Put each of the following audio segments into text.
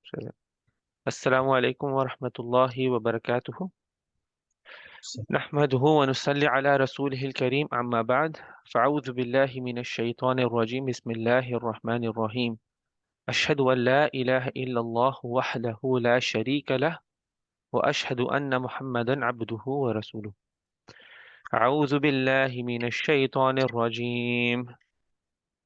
चलो। अस्सलामु अलैकुम वरहमतुल्लाहि वबरकातुहु। नहमदुहु व नुसल्ली अला रसूलिहिल करीम, अम्मा बाद। फ़अऊज़ु बिल्लाहि मिनश शैतानिर रजीम। बिस्मिल्लाहिर रहमानिर रहीम। अशहदु अन ला इलाहा इल्लल्लाह वहदहु ला शरीका लह व अशहदु अन्न मुहम्मदन अब्दुहु व रसूलुहु। अऊज़ु बिल्लाहि मिनश शैतानिर रजीम।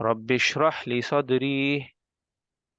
रब्बि इश्रह ली सदरी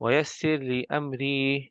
व यस्सिर ली अमरी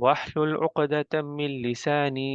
वाहलुल उक़दतम मिन लिसानी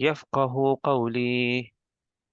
यफ़क़हू क़ौली।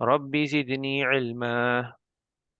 रब्बी ज़िदनी इल्मा।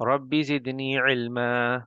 रब्बी ज़िदनी इल्मा।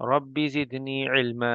रब्बी ज़िदनी इल्मा।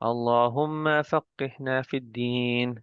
अल्लाहुम्मा फ़क़्क़िहना फ़िद्दीन।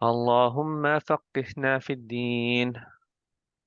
अल्लाहुम्मा फ़क़्क़िहना फ़िद्दीन।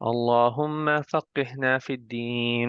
अल्लाहुम्मा फ़क़्क़िहना फ़िद्दीन।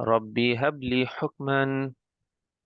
रब्बी हबली हुक्मन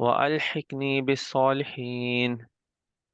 व अलहिक़नी बिस्सालिहीन।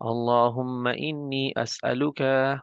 अल्लाहुम्मा इन्नी अस्अलुका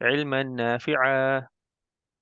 इल्मन नाफ़िअ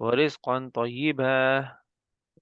व रिज़्क़न तय्यिबा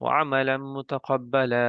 व अमलन मुतक़ब्बला।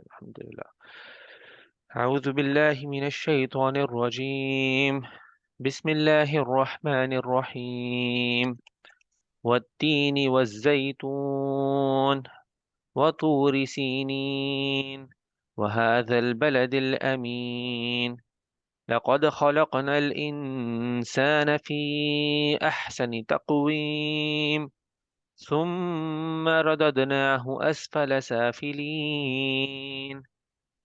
अल्हम्दुलिल्लाह। अऊज़ु बिल्लाहि मिनश शैतानिर रजीम। बिस्मिल्लाहिर रहमानिर रहीम। वत्तीनि वज़्ज़ैतून वतूरि सीनीन वहाज़ल बलदिल अमीन। लक़द ख़लक़नल इंसान फ़ी अहसनि तक़वीम सुम्मा रददनाहु अस्फ़ल साफ़िलीन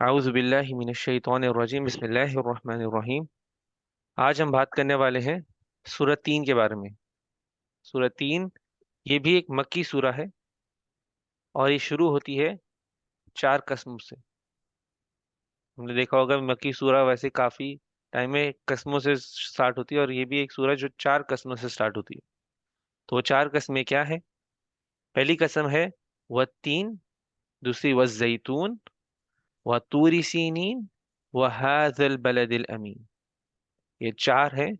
अऊज़ु बिल्लाहि मिनश शैतानिर रजीम। बिस्मिल्लाहिर रहमानिर रहीम। आज हम बात करने वाले हैं सूरह 3 के बारे में। सूरह 3 ये भी एक मक्की सूरह है और ये शुरू होती है 4 कस्मों से। हमने देखा होगा मक्की सूरह वैसे काफी टाइम में कस्मों से स्टार्ट होती है और ये भी एक सूरह जो 4 कस्मों से स्टार्ट होती है। तो वो 4 कस्में क्या है? पहली कसम है वत्तीन, दूसरी वज़्ज़ैतून व तूरी सीनीन व हाज़ल बलदिल अमीन। ये 4 है।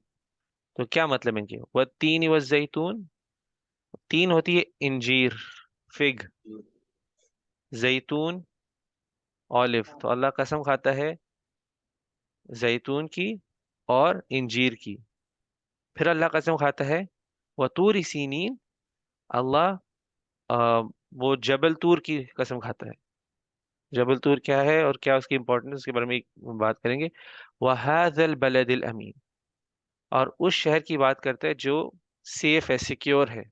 तो क्या मतलब है इनके? वत्तीन वज़्ज़ैतून, तीन होती है इंजीर, फिग। जैतून, ऑलिव। तो अल्लाह कसम खाता है जैतून की और इंजीर की। फिर अल्लाह कसम खाता है वतूर सीनीन। अल्लाह वो जबल तूर की कसम खाता है। जबल तूर क्या है और क्या उसकी इंपॉर्टेंस के बारे में बात करेंगे। वहाज़ल बलदिल अमीन, और उस शहर की बात करता है जो सेफ है, सिक्योर है।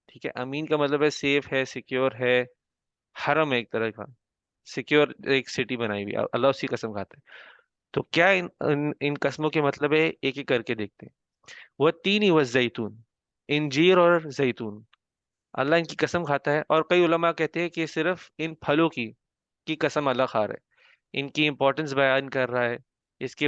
ठीक है, अमीन का मतलब है सेफ है, सिक्योर है। हरम है एक तरह का, सिक्योर एक सिटी बनाई हुई। अल्लाह उसकी कसम खाता है। तो क्या इन कस्मों के मतलब है, एक एक करके देखते हैं। वह तीन ही, वह जैतून, इंजीर और जैतून। अल्लाह इनकी कसम खाता है और कई उलमा कहते हैं कि सिर्फ इन फलों की कसम अल्लाह खा रहा है। इनकी इंपॉर्टेंस बयान कर रहा है। इसके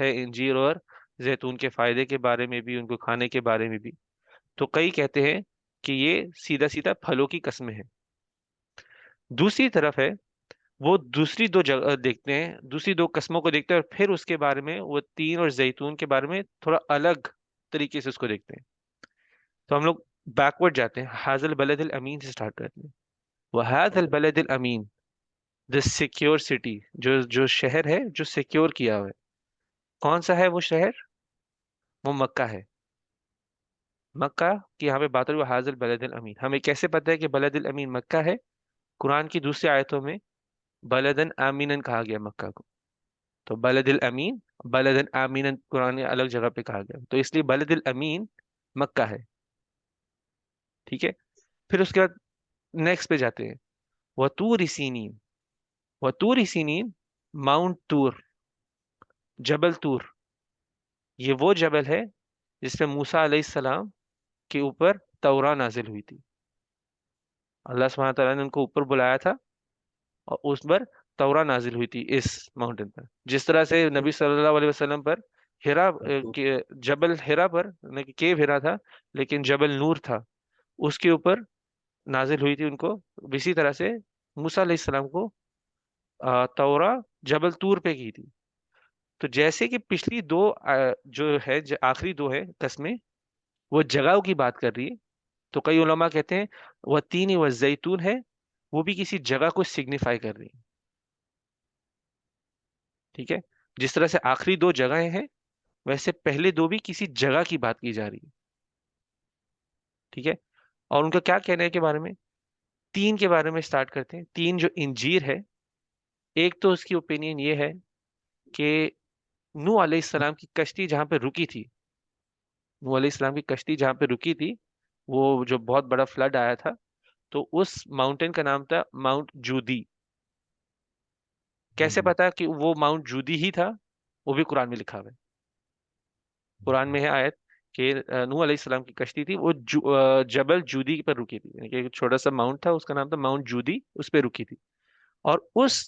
है इंजीर और जैतून के फायदे के बारे में भी, उनको खाने के बारे में भी। तो कई कहते हैं कि ये सीधा सीधा फलों की कस्में हैं। दूसरी तरफ है, वो दूसरी दो जगह देखते हैं, दूसरी दो कस्मों को देखते हैं और फिर उसके बारे में, वो तीन और जैतून के बारे में थोड़ा अलग तरीके से उसको देखते हैं। तो हम लोग बैकवर्ड जाते हैं, हाजल बलदिल अमीन से स्टार्ट करते हैं। वहाजल बलदिल अमीन, द सिक्योर सिटी, जो जो शहर है जो सिक्योर किया हुआ है। कौन सा है वो शहर? वो मक्का है। मक्का की यहाँ पे बात हो रही है, हाजिल बलदिल अमीन। हमें कैसे पता है कि बलदिल अमीन मक्का है? कुरान की दूसरी आयतों में बलदन आमीनन कहा गया मक्का को। तो बलदिल अमीन, बलदन आमीनन कुरान ने अलग जगह पे कहा गया, तो इसलिए बलदिल अमीन मक्का है। ठीक है। फिर उसके बाद नेक्स्ट पे जाते हैं। वतूर सीनीन। वतूर सीनीन, माउंट तूर, जबल तूर, ये वो जबल है जिसपे मूसा अलैहिस्सलाम के ऊपर तौरा नाजिल हुई थी। अल्लाह सुब्हानहू तआला ने उनको ऊपर बुलाया था और उस पर तौरा नाजिल हुई थी इस माउंटेन पर। जिस तरह से नबी सल्लल्लाहु अलैहि वसल्लम पर हिरा के जबल हिरा पर, न कि केव हिरा था, लेकिन जबल नूर था, उसके ऊपर नाजिल हुई थी उनको। इसी तरह से मूसा अलैहिस्सलाम को तौरा जबल तूर पे की थी। तो जैसे कि पिछली दो जो है आखिरी दो है कस्में, वो जगहों की बात कर रही है, तो कई उलमा कहते हैं वह तीन व जैतून है, वो भी किसी जगह को सिग्निफाई कर रही है। ठीक है। जिस तरह से आखिरी दो जगहें हैं, वैसे पहले दो भी किसी जगह की बात की जा रही है। ठीक है। और उनका क्या कहना है के बारे में? तीन के बारे में स्टार्ट करते हैं। तीन जो इंजीर है, एक तो उसकी ओपिनियन ये है कि नूह अलैहिस्सलाम की कश्ती जहां पे रुकी थी, नूह अलैहिस्सलाम की कश्ती जहां पे रुकी थी, वो जो बहुत बड़ा फ्लड आया था, तो उस माउंटेन का नाम था माउंट जूदी। कैसे पता कि वो माउंट जूदी ही था? वो भी कुरान में लिखा हुआ है। कुरान में है आयत कि नूह अलैहिस्सलाम की कश्ती थी, वो जबल जूदी पर रुकी थी, यानी कि एक छोटा सा माउंट था, उसका नाम था माउंट जूदी, उस पे रुकी थी। और उस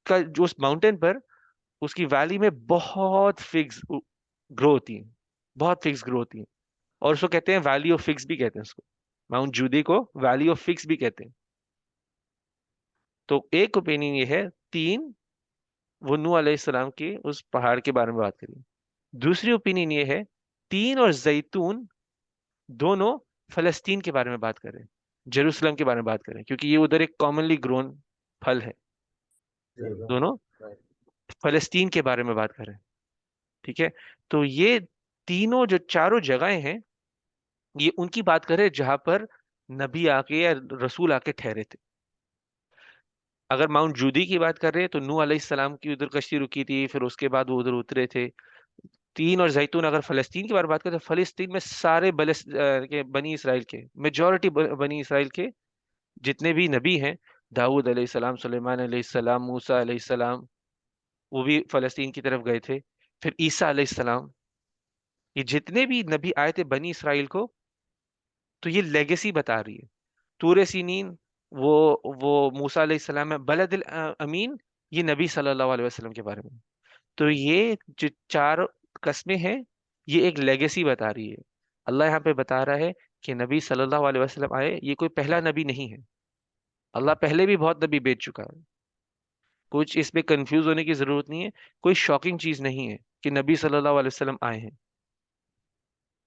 का जो उस माउंटेन पर, उसकी वैली में बहुत फिग्स ग्रो होती हैं, बहुत फिग्स ग्रो होती हैं। और उसको कहते हैं वैली ऑफ फिग्स भी कहते हैं उसको। माउंट जूदी को वैली ऑफ फिग्स भी कहते हैं। तो एक ओपिनियन ये है, तीन वो नूह अलैहिस्सलाम के उस पहाड़ के बारे में बात करी। दूसरी ओपिनियन ये है, तीन और जैतून दोनों फलस्तीन के बारे में बात कर रहे हैं, जेरूसलम के बारे में बात कर रहे हैं, क्योंकि ये उधर एक कॉमनली ग्रोन फल है। दोनों फलस्तीन के बारे में बात कर रहे हैं। ठीक है। तो ये तीनों जो चारों जगहें हैं, ये उनकी बात कर रहे हैं जहां पर नबी आके या रसूल आके ठहरे थे। अगर माउंट जूदी की बात कर रहे हैं तो नूह अलैहिस्सलाम की उधर कश्ती रुकी थी, फिर उसके बाद वो उधर उतरे थे। तीन और जैतून, अगर फलस्तीन की बात करें तो फलस्तीन में सारे के बनी इसराइल के मेजोरिटी बनी इसराइल के जितने भी नबी हैं, दाऊद अलैहिस्सलाम, सुलेमान अलैहिस्सलाम, मूसा अलैहिस्सलाम, वो भी फलस्तीन की तरफ गए थे। फिर ईसा अलैहिस्सलाम, ये जितने भी नबी आए थे बनी इसराइल को, तो ये लेगेसी बता रही है। तूरे सीनीन, वो मूसा अलैहिस्सलाम है। बलदिल अमीन, ये नबी सल्लल्लाहु अलैहि वसल्लम के बारे में। तो ये जो चार कस्में हैं, ये एक लेगेसी बता रही है। अल्लाह यहाँ पे बता रहा है कि नबी सल्लल्लाहु अलैहि वसल्लम आए, ये कोई पहला नबी नहीं है। अल्लाह पहले भी बहुत नबी भेज चुका है। कुछ इसमें कंफ्यूज होने की जरूरत नहीं है। कोई शॉकिंग चीज नहीं है कि नबी सल्लल्लाहु अलैहि वसल्लम आए हैं।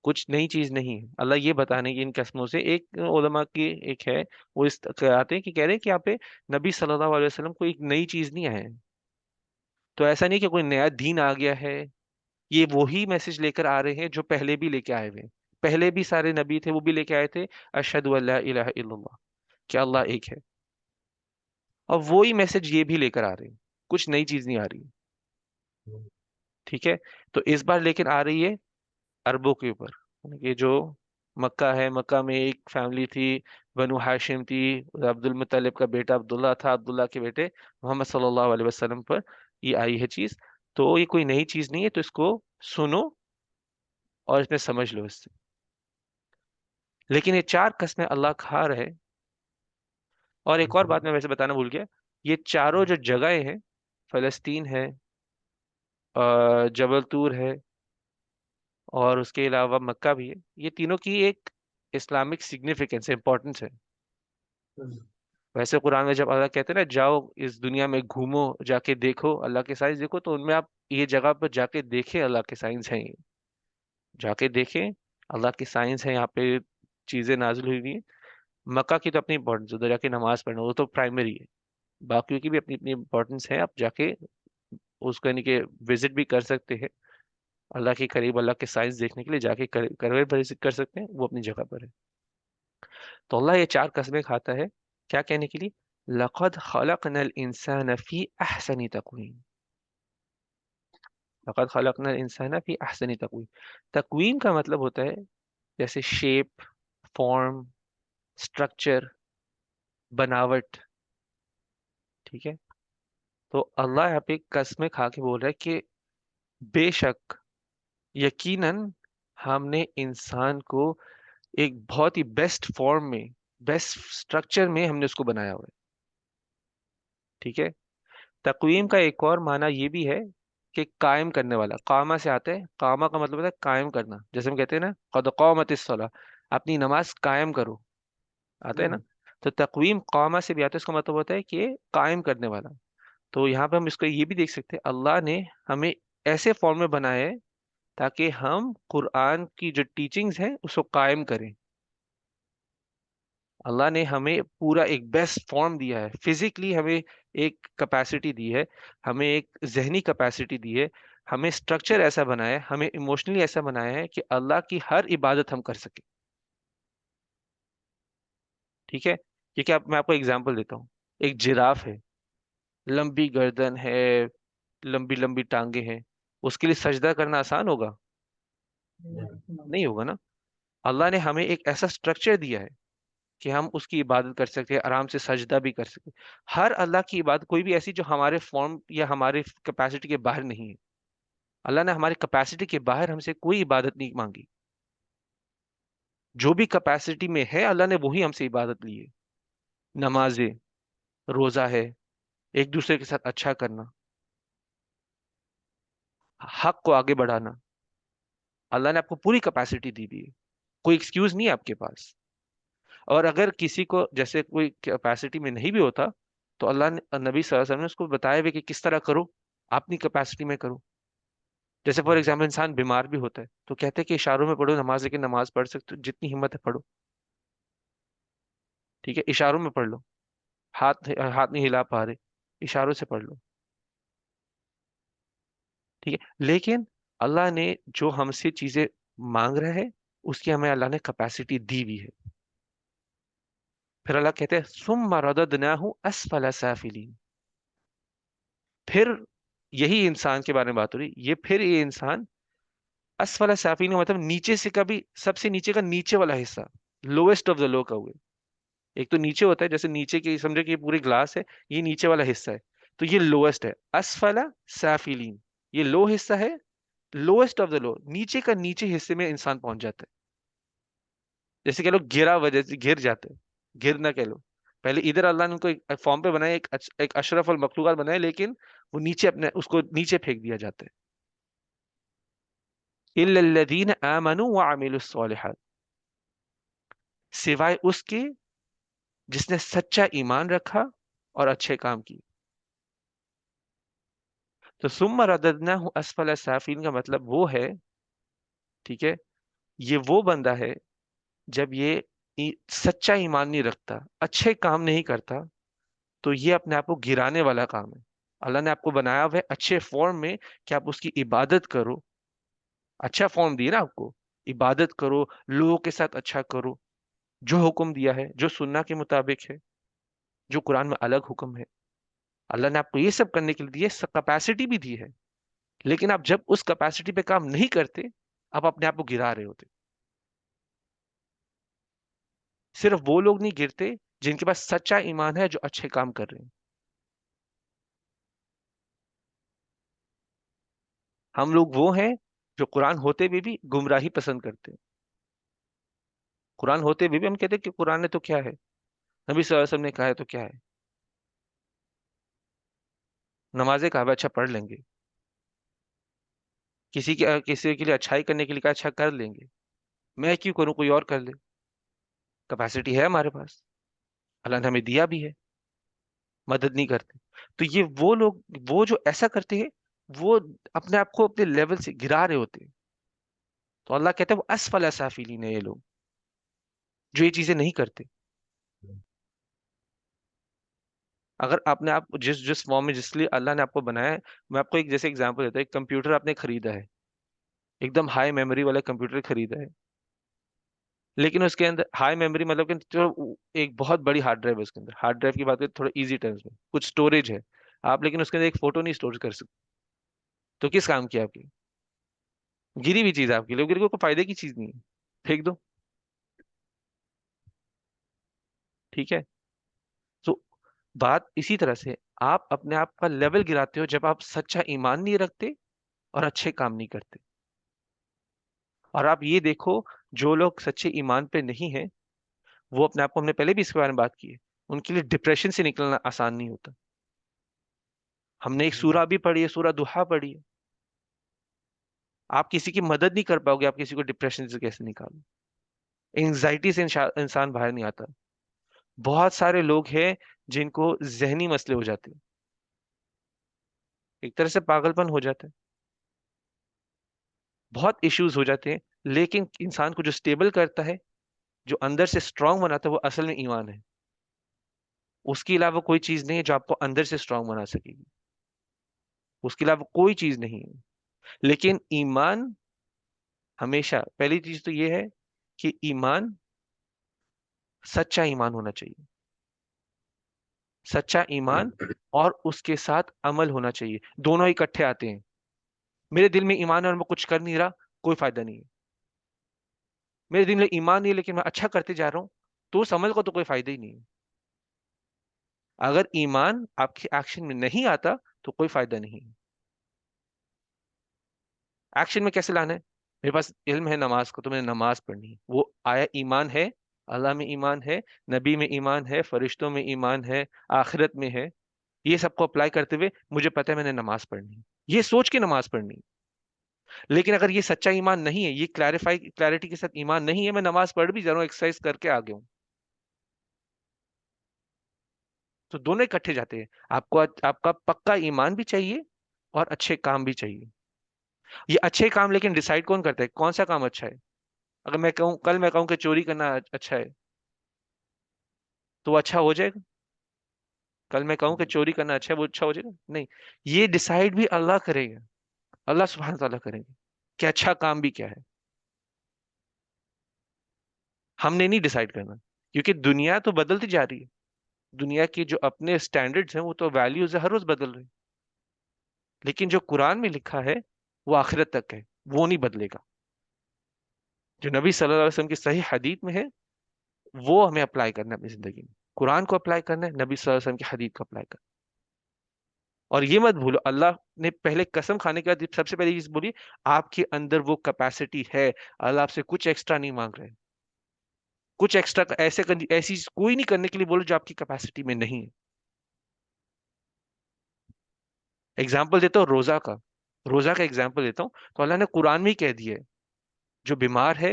कुछ नई चीज नहीं है। अल्लाह ये बताने की इन कस्मों से, एक उलमा की एक है, वो इस आते हैं कि कह रहे हैं कि यहाँ पे नबी सल्लल्लाहु अलैहि वसल्लम कोई एक नई चीज नहीं आया है। तो ऐसा नहीं कि कोई नया दीन आ गया है, ये वही मैसेज लेकर आ रहे हैं जो पहले भी लेके आए हुए हैं। पहले भी सारे नबी थे, वो भी लेके आए थे अशहदु अल्ला इलाहा इल्लल्लाह, कि अल्लाह एक है। और वही मैसेज ये भी लेकर आ रहे हैं, कुछ नई चीज नहीं आ रही। ठीक है। तो इस बार लेकिन आ रही है अरबों के ऊपर। ये जो मक्का है, मक्का में एक फैमिली थी, बनु हाशिम थी, अब्दुल मुत्तलिब का बेटा अब्दुल्ला था, अब्दुल्ला के बेटे मोहम्मद सल्लल्लाहु अलैहि वसल्लम पर ये आई है चीज। तो ये कोई नई चीज नहीं है, तो इसको सुनो और इसमें समझ लो इससे। लेकिन ये चार कस्में अल्लाह खा रहे। और एक और बात मैं वैसे बताना भूल गया, ये चारों जो जगहें हैं, फलस्तीन है, जबल तूर है, और उसके अलावा मक्का भी है, ये तीनों की एक इस्लामिक सिग्निफिकेंस है, इंपॉर्टेंस है। वैसे कुरान में जब अल्लाह कहते हैं ना, जाओ इस दुनिया में घूमो, जाके देखो अल्लाह के साइंस देखो, तो उनमें आप ये जगह पर जाके देखें अल्लाह के साइंस हैं ये। जाके देखें अल्लाह की साइंस है यहाँ पे, चीजें नाजिल हुई हुई हैं। मक्का की तो अपनी इंपॉर्टेंस, उधर जाके नमाज पढ़ना वो तो प्राइमरी है। बाकियों की भी अपनी अपनी इंपॉर्टेंस है, आप जाके उसको यानी कि विजिट भी कर सकते हैं। अल्लाह के करीब, अल्लाह के साइंस देखने के लिए जाके करवे कर सकते हैं, वो अपनी जगह पर है। तो अल्लाह ये चार कस्में खाता है, क्या कहने के लिए? लक़द खलक़नल इंसान फी अहसनी तक़वीम। लक़द खलक़नल इंसान फी अहसनी तक़वीम। तक़वीम का मतलब होता है जैसे शेप, फॉर्म, स्ट्रक्चर, बनावट। ठीक है। तो अल्लाह यहाँ पे कस्में खा के बोल रहा है कि बेशक, यकीनन, हमने इंसान को एक बहुत ही बेस्ट फॉर्म में, बेस्ट स्ट्रक्चर में हमने उसको बनाया हुआ है। ठीक है। तकवीम का एक और माना ये भी है कि कायम करने वाला। कामा से आता है, कामा का मतलब होता है कायम करना। जैसे हम कहते हैं ना, कद क़ामतिस सलाह, अपनी नमाज कायम करो, आता है ना। तो तकवीम कामा से भी आता है, इसका मतलब होता है कि कायम करने वाला। तो यहाँ पे हम इसको ये भी देख सकते हैं, अल्लाह ने हमें ऐसे फॉर्म में बनाया है ताकि हम कुरान की जो टीचिंग्स हैं उसको कायम करें। अल्लाह ने हमें पूरा एक बेस्ट फॉर्म दिया है, फिजिकली हमें एक कैपेसिटी दी है, हमें एक जहनी कैपेसिटी दी है, हमें स्ट्रक्चर ऐसा बनाया है, हमें इमोशनली ऐसा बनाया है कि अल्लाह की हर इबादत हम कर सके। ठीक है। क्योंकि आप, मैं आपको एग्जांपल देता हूँ। एक जिराफ है, लंबी गर्दन है, लंबी लंबी टांगे हैं, उसके लिए सजदा करना आसान होगा? नहीं होगा ना। अल्लाह ने हमें एक ऐसा स्ट्रक्चर दिया है कि हम उसकी इबादत कर सकते हैं, आराम से सजदा भी कर सकते हैं। हर अल्लाह की इबादत कोई भी ऐसी जो हमारे फॉर्म या हमारे कैपेसिटी के बाहर नहीं है। अल्लाह ने हमारी कैपेसिटी के बाहर हमसे कोई इबादत नहीं मांगी। जो भी कैपेसिटी में है अल्लाह ने वही हमसे इबादत ली है। नमाजें, रोजा है, एक दूसरे के साथ अच्छा करना, हक को आगे बढ़ाना। अल्लाह ने आपको पूरी कैपेसिटी दी दी है, कोई एक्सक्यूज नहीं है आपके पास। और अगर किसी को जैसे कोई कैपेसिटी में नहीं भी होता, तो अल्लाह ने, नबी सल्लल्लाहु अलैहि वसल्लम ने उसको बताया भी कि किस तरह करो, अपनी कैपेसिटी में करो। जैसे फॉर एग्जाम्पल इंसान बीमार भी होता है तो कहते हैं कि इशारों में पढ़ो नमाज, लेकिन नमाज पढ़ सकते हो, जितनी हिम्मत है पढ़ो। ठीक है, इशारों में पढ़ लो। हाथ हाथ नहीं हिला पा रहे, इशारों से पढ़ लो। ठीक है। लेकिन अल्लाह ने जो हमसे चीजें मांग रहा है, उसकी हमें अल्लाह ने कैपेसिटी दी भी है। फिर अल्लाह कहते हैं सुम्मा रददनाहु अस्फला साफिलीन। फिर यही इंसान के बारे में बात हो रही, फिर ये इंसान असफला साफिलीन का मतलब नीचे से, कभी सबसे नीचे का नीचे वाला हिस्सा, लोएस्ट ऑफ द लो का हुए। एक तो नीचे होता है, जैसे नीचे की समझे कि ये पूरी ग्लास है, ये नीचे वाला हिस्सा है, तो ये लोएस्ट है, असफला साफिलीन। ये लो हिस्सा है, लोएस्ट ऑफ द लो, नीचे का नीचे हिस्से में इंसान पहुंच जाता है। जैसे कह लो गिरा, वजह से गिर जाते हैं। गिर ना कह लो, पहले इधर अल्लाह ने उनको एक फॉर्म पे बनाया, एक अशरफ अल मखलूकात बनाए, लेकिन वो नीचे, अपने उसको नीचे फेंक दिया जाता है। इल्लल्लज़ीन आमनू व अमिलुस सॉलिहात, सिवाय उसके जिसने सच्चा ईमान रखा और अच्छे काम किए। तो सुम्मा रददनाहु अस्फला साफिलीन का मतलब वो है, ठीक है, ये वो बंदा है जब ये सच्चा ईमान नहीं रखता, अच्छे काम नहीं करता, तो ये अपने आप को गिराने वाला काम है। अल्लाह ने आपको बनाया हुआ है अच्छे फॉर्म में कि आप उसकी इबादत करो। अच्छा फॉर्म दिया ना आपको, इबादत करो, लोगों के साथ अच्छा करो, जो हुक्म दिया है, जो सुन्ना के मुताबिक है, जो कुरान में अलग हुक्म है। अल्लाह ने आपको ये सब करने के लिए दी है, कैपेसिटी भी दी है। लेकिन आप जब उस कैपेसिटी पे काम नहीं करते, आप अपने आप को गिरा रहे होते। सिर्फ वो लोग नहीं गिरते जिनके पास सच्चा ईमान है, जो अच्छे काम कर रहे हैं। हम लोग वो हैं जो कुरान होते हुए भी गुमराही पसंद करते हैं। कुरान होते हुए भी हम कहते हैं कि कुरान ने तो क्या है, नबी सल्लल्लाहु अलैहि वसल्लम ने कहा है तो क्या है, नमाजें कहा है, अच्छा पढ़ लेंगे, किसी के लिए अच्छाई करने के लिए कहा, अच्छा कर लेंगे, मैं क्यों करूं, कोई और कर ले। कैपेसिटी है हमारे पास, अल्लाह ने हमें दिया भी है, मदद नहीं करते। तो ये वो लोग, वो जो ऐसा करते हैं, वो अपने आप को अपने लेवल से गिरा रहे होते हैं। तो अल्लाह कहता है वो असफल साफिलीन है, ये लोग जो ये चीजें नहीं करते। अगर आपने, आप जिस जिस फॉर्म में, जिसलिए अल्लाह ने आपको बनाया है, मैं आपको एक जैसे एग्जांपल देता हूँ। एक कंप्यूटर आपने खरीदा है, एकदम हाई मेमोरी वाला कंप्यूटर खरीदा है, लेकिन उसके अंदर हाई मेमोरी मतलब कि जो एक बहुत बड़ी हार्ड ड्राइव है, उसके अंदर हार्ड ड्राइव की बात करें थोड़ा इजी टर्म्स में, कुछ स्टोरेज है आप, लेकिन उसके अंदर एक फोटो नहीं स्टोर कर सकते, तो किस काम की है आपकी? गिरी हुई चीज है आपकी, लेकिन कोई फायदे की चीज नहीं है, फेंक दो। ठीक है। तो बात इसी तरह से, आप अपने आप का लेवल गिराते हो जब आप सच्चा ईमान नहीं रखते और अच्छे काम नहीं करते। और आप ये देखो, जो लोग सच्चे ईमान पे नहीं है, वो अपने आप को, हमने पहले भी इसके बारे में बात की है, उनके लिए डिप्रेशन से निकलना आसान नहीं होता। हमने एक सूरा भी पढ़ी है, सूरा दुहा पढ़ी है। आप किसी की मदद नहीं कर पाओगे, आप किसी को डिप्रेशन से कैसे निकालो? एंजाइटी से इंसान बाहर नहीं आता। बहुत सारे लोग हैं जिनको जहनी मसले हो जाते हैं, एक तरह से पागलपन हो जाता है, बहुत इश्यूज हो जाते हैं। लेकिन इंसान को जो स्टेबल करता है, जो अंदर से स्ट्रांग बनाता है, वो असल में ईमान है। उसके अलावा कोई चीज नहीं है जो आपको अंदर से स्ट्रांग बना सकेगी, उसके अलावा कोई चीज नहीं है। लेकिन ईमान, हमेशा पहली चीज तो ये है कि ईमान, सच्चा ईमान होना चाहिए। सच्चा ईमान और उसके साथ अमल होना चाहिए, दोनों इकट्ठे आते हैं। मेरे दिल में ईमान है और मैं कुछ कर नहीं रहा, कोई फायदा नहीं है। मेरे दिल में ईमान नहीं है लेकिन मैं अच्छा करते जा रहा हूँ, तो उस अमल को तो कोई फायदा ही नहीं है। अगर ईमान आपके एक्शन में नहीं आता, तो कोई फायदा नहीं है। एक्शन में कैसे लाना है? मेरे पास इल्म है नमाज को, तो मैंने नमाज पढ़नी है, वो आया ईमान है। अल्लाह में ईमान है, नबी में ईमान है, फरिश्तों में ईमान है, आखिरत में है। ये सबको अप्लाई करते हुए मुझे पता है मैंने नमाज पढ़नी है, ये सोच के नमाज पढ़नी है। लेकिन अगर ये सच्चा ईमान नहीं है, ये क्लैरिटी के साथ ईमान नहीं है, मैं नमाज पढ़ भी जा रहा हूँ, एक्सरसाइज करके आ गया हूँ, तो दोनों इकट्ठे जाते हैं। आपको आपका पक्का ईमान भी चाहिए और अच्छे काम भी चाहिए। ये अच्छे काम लेकिन डिसाइड कौन करता है कौन सा काम अच्छा है? अगर मैं कहूँ, कल मैं कहूँ कि चोरी करना अच्छा है, तो वो अच्छा हो जाएगा? कल मैं कहूँ कि चोरी करना अच्छा है, वो अच्छा हो जाएगा? नहीं। ये डिसाइड भी अल्लाह करेगा, अल्लाह सुब्हान ताला करेंगे कि अच्छा काम भी क्या है। हमने नहीं डिसाइड करना, क्योंकि दुनिया तो बदलती जा रही है। दुनिया के जो अपने स्टैंडर्ड्स हैं, वो तो वैल्यूज है, हर रोज बदल रहे हैं। लेकिन जो कुरान में लिखा है, वो आखिरत तक है, वो नहीं बदलेगा। जो नबी सल्लल्लाहु अलैहि वसल्लम की सही हदीस में है, वो हमें अप्लाई करना है अपनी जिंदगी में। कुरान को अप्लाई करना है, नबी सल्लल्लाहु अलैहि वसल्लम की हदीस को अप्लाई करना है। और ये मत भूलो, अल्लाह ने पहले कसम खाने के बाद सबसे पहले चीज बोली, आपके अंदर वो कैपेसिटी है। अल्लाह आपसे कुछ एक्स्ट्रा नहीं मांग रहे। कुछ एक्स्ट्रा ऐसी चीज कोई नहीं करने के लिए बोलो जो आपकी कैपेसिटी में नहीं है। एग्जाम्पल देता हूँ रोजा का। रोजा का एग्जाम्पल देता हूँ, तो अल्लाह ने कुरान में ही कह दिया है, जो बीमार है,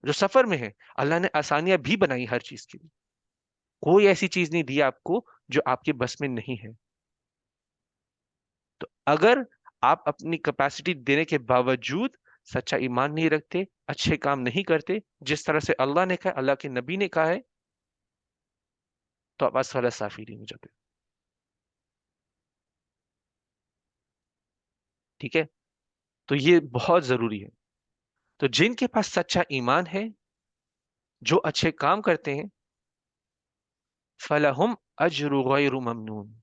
जो सफर में है, अल्लाह ने आसानियां भी बनाई हर चीज के लिए। कोई ऐसी चीज नहीं दी आपको जो आपके बस में नहीं है। तो अगर आप अपनी कैपेसिटी देने के बावजूद सच्चा ईमान नहीं रखते, अच्छे काम नहीं करते जिस तरह से अल्लाह ने कहा, अल्लाह के नबी ने कहा है, तो आप असफल साफिलीन हो जाते हो। ठीक है। तो ये बहुत जरूरी है। तो जिनके पास सच्चा ईमान है, जो अच्छे काम करते हैं, फलहुम अजरु गैरु ममनून,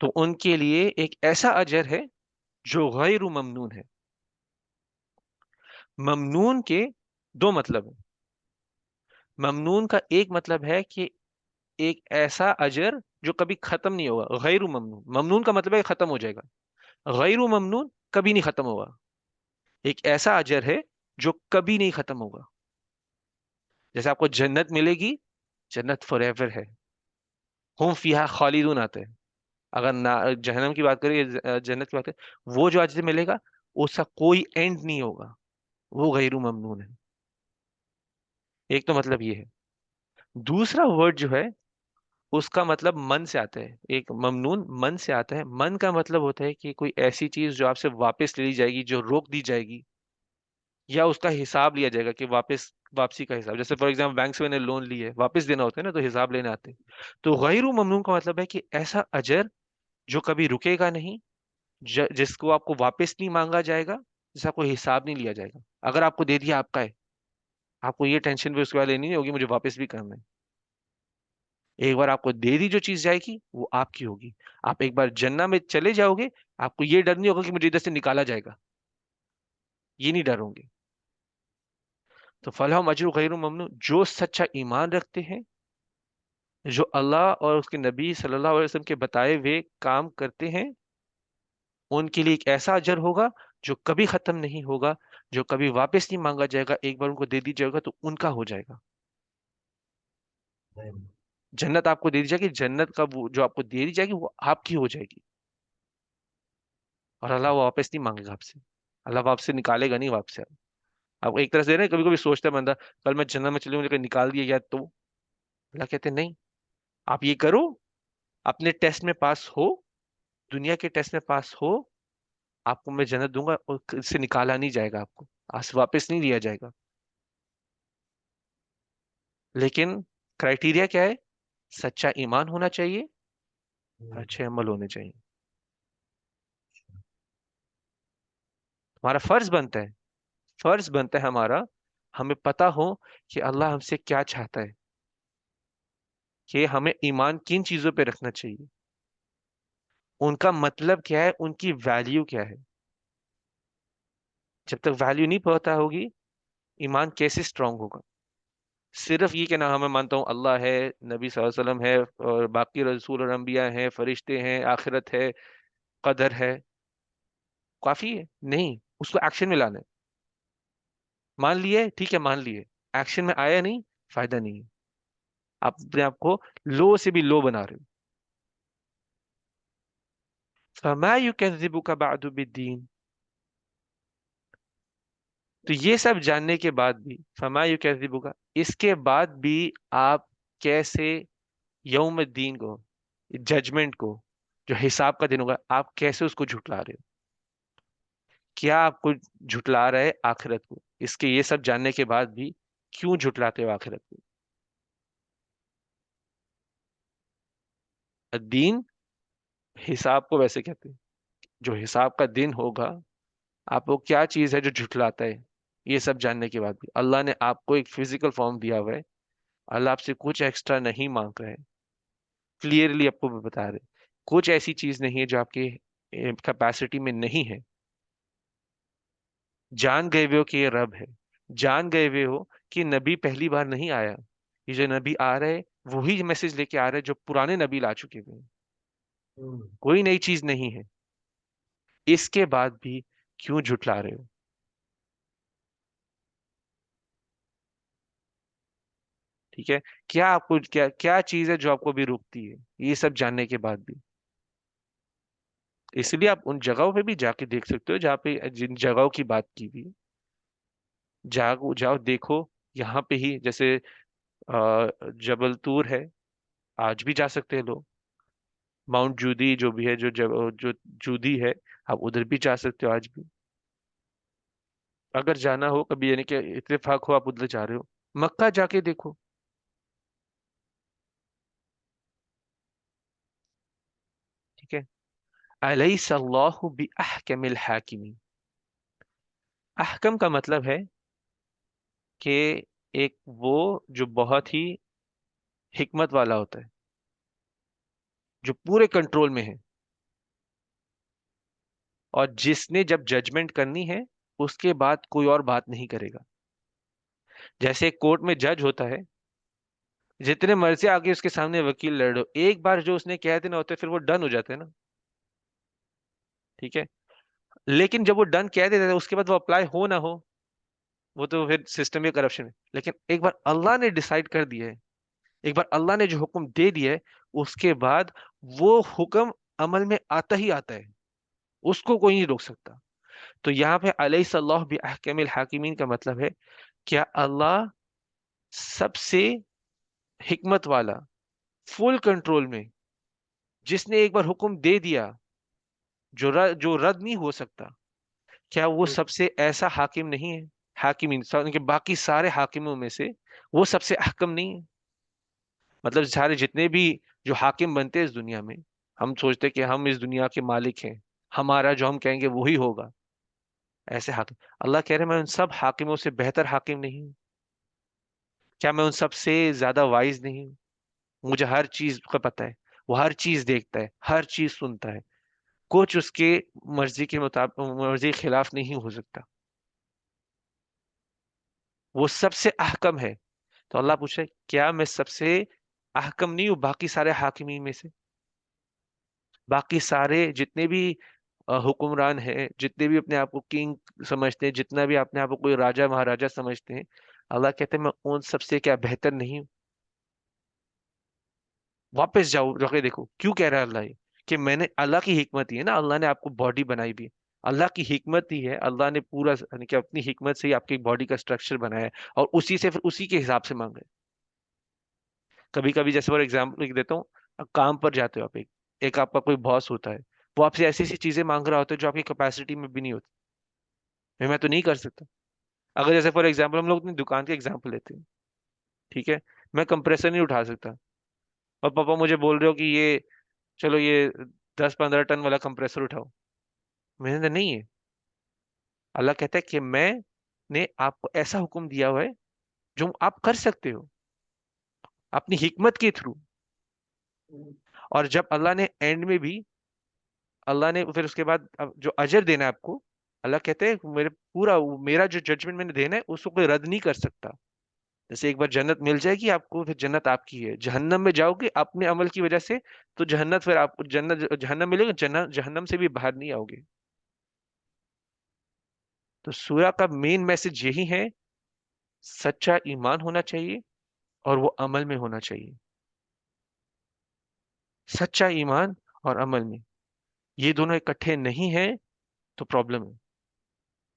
तो उनके लिए एक ऐसा अजर है जो गैरु ममनून है। ममनून के दो मतलब है। ममनून का एक मतलब है कि एक ऐसा अजर जो कभी खत्म नहीं होगा, गैरु ममनून। ममनून का मतलब है कि खत्म हो जाएगा, गैरु ममनून कभी नहीं खत्म होगा। एक ऐसा अजर है जो कभी नहीं खत्म होगा। जैसे आपको जन्नत मिलेगी, जन्नत फॉरएवर है, हुम फिहा खालिदून आते हैं। अगर ना जहन्नम की बात करें या जन्नत की बात करें, वो जो अजर मिलेगा, उसका कोई एंड नहीं होगा, वो गैरु ममनून है। एक तो मतलब ये है। दूसरा वर्ड जो है, उसका मतलब मन से आता है। एक ममनून मन से आता है। मन का मतलब होता है कि कोई ऐसी चीज जो आपसे वापस ले ली जाएगी, जो रोक दी जाएगी, या उसका हिसाब लिया जाएगा कि वापसी का हिसाब। जैसे फॉर एग्जाम्पल बैंक से मैंने लोन ली है, वापस देना होता है ना, तो हिसाब लेने आते हैं। तो गैरु ममनून का मतलब है कि ऐसा अजर जो कभी रुकेगा नहीं, जिसको आपको वापस नहीं मांगा जाएगा, जिसका कोई हिसाब नहीं लिया जाएगा। अगर आपको दे दिया, आपका है, आपको ये टेंशन भी उसके बाद लेनी नहीं होगी मुझे वापस भी करना है। एक बार आपको दे दी जो चीज जाएगी वो आपकी होगी। आप एक बार जन्नत में चले जाओगे, आपको ये डर नहीं होगा कि मुझे इधर से निकाला जाएगा, ये नहीं डर होंगे। तो फलाह अजर गैर ममनून, जो सच्चा ईमान रखते हैं, जो अल्लाह और उसके नबी सल्लल्लाहु अलैहि वसल्लम के बताए हुए काम करते हैं, उनके लिए एक ऐसा अजर होगा जो कभी खत्म नहीं होगा, जो कभी वापस नहीं मांगा जाएगा। एक बार उनको दे दी जाएगा तो उनका हो जाएगा। जन्नत आपको दे दी जाएगी, जन्नत का वो जो आपको दे दी जाएगी वो आपकी हो जाएगी। और अल्लाह वो वापस नहीं मांगेगा आपसे, अल्लाह आपसे निकालेगा नहीं वापस। आप एक तरह से ना, कभी कभी सोचता है बंदा, कल मैं जन्नत में चले मुझे कहीं निकाल दिया गया तो। अल्लाह कहते हैं, नहीं, आप ये करो, अपने टेस्ट में पास हो, दुनिया के टेस्ट में पास हो, आपको मैं जन्नत दूंगा और इससे निकाला नहीं जाएगा, आपको आज वापस नहीं लिया जाएगा। लेकिन क्राइटेरिया क्या है? सच्चा ईमान होना चाहिए, अच्छे अमल होने चाहिए। हमारा फर्ज बनता है, फर्ज बनता है हमारा, हमें पता हो कि अल्लाह हमसे क्या चाहता है, कि हमें ईमान किन चीजों पे रखना चाहिए, उनका मतलब क्या है, उनकी वैल्यू क्या है। जब तक वैल्यू नहीं पता होगी, ईमान कैसे स्ट्रांग होगा? सिर्फ ये कहना, हाँ मैं मानता हूँ अल्लाह है, नबी सल्लल्लाहु अलैहि वसल्लम है, और बाकी रसूल और अंबिया हैं, फरिश्ते हैं, आखिरत है, कदर है, काफी है? नहीं, उसको एक्शन में लाना है। मान लिए, ठीक है, मान लिए, एक्शन में आया नहीं, फायदा नहीं है। आप अपने आप को लो से भी लो बना रहे हो। फमा युकज़्ज़िबुका बअदु बिद्दीन। तो ये सब जानने के बाद भी, फमा युकज़्ज़िबुका, इसके बाद भी आप कैसे यौम दीन को, जजमेंट को, जो हिसाब का दिन होगा, आप कैसे उसको झुटला रहे हो? क्या आपको झुटला रहे आखिरत को? इसके ये सब जानने के बाद भी क्यों झुटलाते हो आखिरत को? दीन, हिसाब को वैसे कहते हैं, जो हिसाब का दिन होगा, आप वो क्या चीज है जो झुटलाता है? ये सब जानने के बाद भी अल्लाह ने आपको एक फिजिकल फॉर्म दिया हुआ है, अल्लाह आपसे कुछ एक्स्ट्रा नहीं मांग रहा है, क्लियरली आपको भी बता रहे, कुछ ऐसी चीज नहीं है जो आपके कैपेसिटी में नहीं है। जान गए हुए हो कि ये रब है, जान गए हुए हो कि नबी पहली बार नहीं आया, ये जो नबी आ रहे वही मैसेज लेके आ रहे जो पुराने नबी ला चुके हुए हैं, कोई नई चीज नहीं है। इसके बाद भी क्यों झुटला रहे हो? ठीक है, क्या आपको, क्या क्या चीज है जो आपको भी रोकती है ये सब जानने के बाद भी? इसलिए आप उन जगहों पे भी जाके देख सकते हो जहाँ पे, जिन जगहों की बात की हुई है, जाओ जाओ देखो। यहाँ पे ही जैसे जबल तूर है, आज भी जा सकते हैं लोग। माउंट जूदी जो भी है, जो जूदी है, आप उधर भी जा सकते हो आज भी। अगर जाना हो कभी, यानी कि इत्तेफाक हो आप उधर जा रहे हो, मक्का जाके देखो। ठीक है, अलैहिस्सलाहु बिअहकमिल हाकिमीन। अहकम का मतलब है कि एक वो जो बहुत ही हिकमत वाला होता है, जो पूरे कंट्रोल में है, और जिसने जब जजमेंट करनी है उसके बाद कोई और बात नहीं करेगा। जैसे कोर्ट में जज होता है, जितने मर्जी आगे उसके सामने वकील लड़ो, एक बार जो उसने कह देना होता है फिर वो डन हो जाता है ना। ठीक है, लेकिन जब वो डन कह देता है उसके बाद वो अप्लाई हो ना हो, वो तो फिर सिस्टम में करप्शन है। लेकिन एक बार अल्लाह ने डिसाइड कर दिया है, एक बार अल्लाह ने जो हुक्म दे दिया है, उसके बाद वो हुक्म अमल में आता ही आता है, उसको कोई नहीं रोक सकता। तो यहाँ पे अलैहिस्सलाहु बिअहकमिल हाकिमीन का मतलब है, क्या अल्लाह सबसे हिकमत वाला, फुल कंट्रोल में, जिसने एक बार हुक्म दे दिया, जो रद्द नहीं हो सकता, क्या वो सबसे ऐसा हाकिम नहीं है? हाकिमीन उनके बाकी सारे हाकिमों में से वो सबसे अहकम नहीं है? मतलब सारे जितने भी जो हाकिम बनते हैं इस दुनिया में, हम सोचते हैं कि हम इस दुनिया के मालिक हैं, हमारा जो हम कहेंगे वही होगा, ऐसे हाकिम। अल्लाह कह रहे हैं मैं उन सब हाकिमों से बेहतर हाकिम नहीं हूँ? क्या मैं उन सब से ज्यादा वाइज नहीं हूँ? मुझे हर चीज का पता है, वो हर चीज देखता है, हर चीज सुनता है, कुछ उसके मर्जी के मुताबिक, मर्जी के खिलाफ नहीं हो सकता। वो सबसे अहकम है। तो अल्लाह पूछे क्या मैं सबसे अहकम नहीं हूँ बाकी सारे हाकिमीन में से? बाकी सारे जितने भी हुक्मरान हैं, जितने भी अपने आप को किंग समझते हैं, जितना भी अपने आप को कोई राजा महाराजा समझते हैं, अल्लाह कहते हैं मैं उन सबसे क्या बेहतर नहीं हूँ? वापस जाओ जाके देखो क्यों कह रहा है अल्लाह ये, कि मैंने, अल्लाह की हिकमत ही है ना, अल्लाह ने आपको बॉडी बनाई भी है। अल्लाह की हिकमत ही है, अल्लाह ने पूरा यानी कि अपनी हिकमत से ही आपकी बॉडी का स्ट्रक्चर बनाया है, और उसी से फिर उसी के हिसाब से मांग रहे हैं। कभी कभी जैसे फॉर एग्जाम्पल लिख देता हूँ, अब काम पर जाते हो आप, एक आपका कोई बॉस होता है, वो आपसे ऐसी ऐसी चीजें मांग रहा होता है जो आपकी कैपेसिटी में भी नहीं होती। मैं तो नहीं कर सकता। अगर जैसे फॉर एग्जाम्पल हम लोग अपनी दुकान के एग्जाम्पल लेते हैं, ठीक है, मैं कंप्रेसर नहीं उठा सकता, और पापा मुझे बोल रहे हो कि ये, चलो ये 10-15 टन वाला कंप्रेसर उठाओ, मैंने कहा नहीं है। अल्लाह कहता है कि मैंने आपको ऐसा हुक्म दिया हुआ है जो आप कर सकते हो अपनी हिकमत के थ्रू। और जब अल्लाह ने एंड में भी, अल्लाह ने फिर उसके बाद अब जो अजर देना है आपको, अल्लाह कहते हैं मेरे पूरा, मेरा जो जजमेंट मैंने देना है उसको कोई रद्द नहीं कर सकता। जैसे एक बार जन्नत मिल जाएगी आपको, फिर जन्नत आपकी है। जहन्नम में जाओगे अपने अमल की वजह से, तो जन्नत, फिर आपको जन्नत जहन्नम मिलेगा, जन्नत जहन्नम से भी बाहर नहीं आओगे। तो सूरा का मेन मैसेज यही है, सच्चा ईमान होना चाहिए और वो अमल में होना चाहिए। सच्चा ईमान और अमल में, ये दोनों इकट्ठे नहीं है तो प्रॉब्लम है,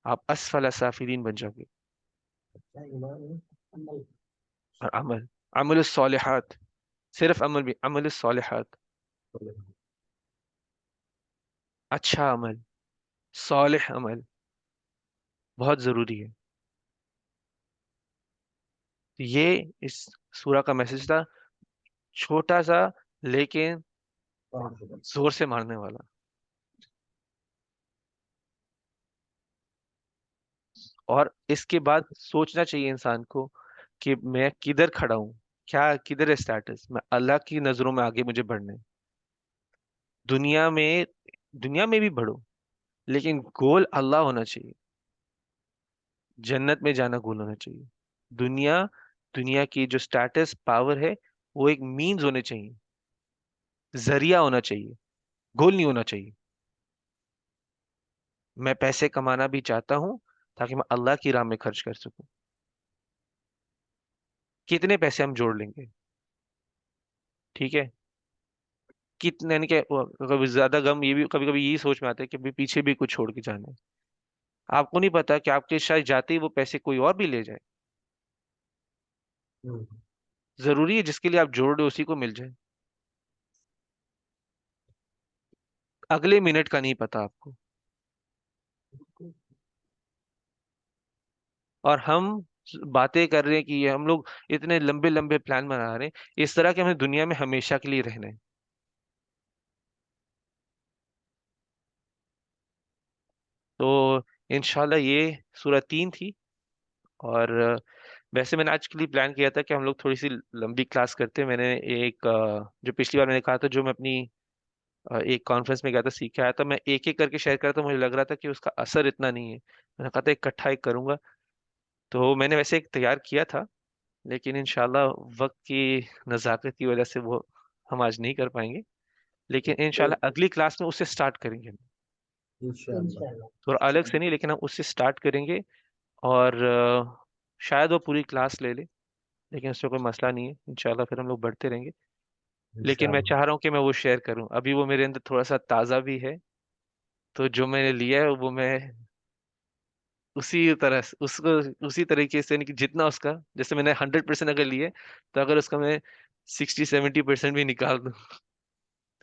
आप असफल साफिलीन बन जाओगे। अच्छा ईमान है, अमल। और अमल, अमल सालिहात, सिर्फ अमल भी, अमल सालिहात, अच्छा अमल, सालिह अमल बहुत जरूरी है। तो ये इस सूरा का मैसेज था, छोटा सा लेकिन जोर से मारने वाला। और इसके बाद सोचना चाहिए इंसान को कि मैं किधर खड़ा हूँ, क्या किधर है स्टेटस, मैं अल्लाह की नजरों में आगे मुझे बढ़ना है। दुनिया में, दुनिया में भी बढ़ो, लेकिन गोल अल्लाह होना चाहिए। जन्नत में जाना गोल होना चाहिए। दुनिया, दुनिया की जो स्टेटस पावर है, वो एक मीन्स होने चाहिए, जरिया होना चाहिए, गोल नहीं होना चाहिए। मैं पैसे कमाना भी चाहता हूँ ताकि मैं अल्लाह की राह में खर्च कर सकूं। कितने पैसे हम जोड़ लेंगे, ठीक है, कितने, यानी कि कभी ज्यादा गम ये भी कभी कभी यही सोच में आता है कि अभी पीछे भी कुछ छोड़ के जाना है। आपको नहीं पता कि आपके शायद जाते ही वो पैसे कोई और भी ले जाए। जरूरी है जिसके लिए आप जोड़ रहे हो उसी को मिल जाए? अगले मिनट का नहीं पता आपको। और हम बातें कर रहे हैं कि ये हम लोग इतने लंबे लंबे प्लान बना रहे हैं, इस तरह के हमें दुनिया में हमेशा के लिए रहना है। तो इंशाल्लाह ये सूरह 3 थी। और वैसे मैंने आज के लिए प्लान किया था कि हम लोग थोड़ी सी लंबी क्लास करते हैं। मैंने एक जो पिछली बार मैंने कहा था, जो मैं अपनी एक कॉन्फ्रेंस में गया था, सीख के आया था, मैं एक एक करके शेयर करा था, मुझे लग रहा था कि उसका असर इतना नहीं है, मैंने कहा था इकट्ठा एक करूंगा। तो मैंने वैसे एक तैयार किया था, लेकिन इंशाल्लाह वक्त की नज़ाकत की वजह से वो हम आज नहीं कर पाएंगे। लेकिन इंशाल्लाह अगली क्लास में उससे स्टार्ट करेंगे हम। इंशाल्लाह। थोड़ा अलग से नहीं, लेकिन हम उससे स्टार्ट करेंगे। और शायद वो पूरी क्लास ले ले, लेकिन उससे कोई मसला नहीं है, इंशाल्लाह फिर हम लोग बढ़ते रहेंगे। लेकिन मैं चाह रहा हूँ कि मैं वो शेयर करूँ, अभी वो मेरे अंदर थोड़ा सा ताज़ा भी है। तो जो मैंने लिया है वो मैं उसी तरह उसको उसी तरीके से, यानी कि जितना उसका, जैसे मैंने 100% अगर लिए, तो अगर उसका मैं 60-70% भी निकाल दूं,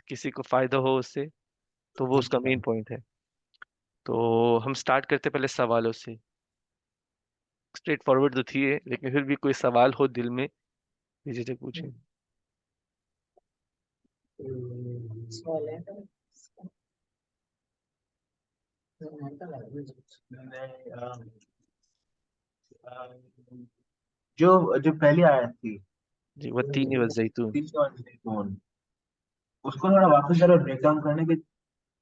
किसी को फायदा हो उससे, तो वो उसका मेन पॉइंट है। तो हम स्टार्ट करते पहले सवालों से। स्ट्रेट फॉरवर्ड तो थी है, लेकिन फिर भी कोई सवाल हो दिल में, झिझक पूछे। सवाल है। नहीं, जो जो पहली आयत थी, जी, वत्तीन व जैतून। तीसरी वाली थी, कौन? उसको थोड़ा वापस जरा ब्रेक डाउन करने के,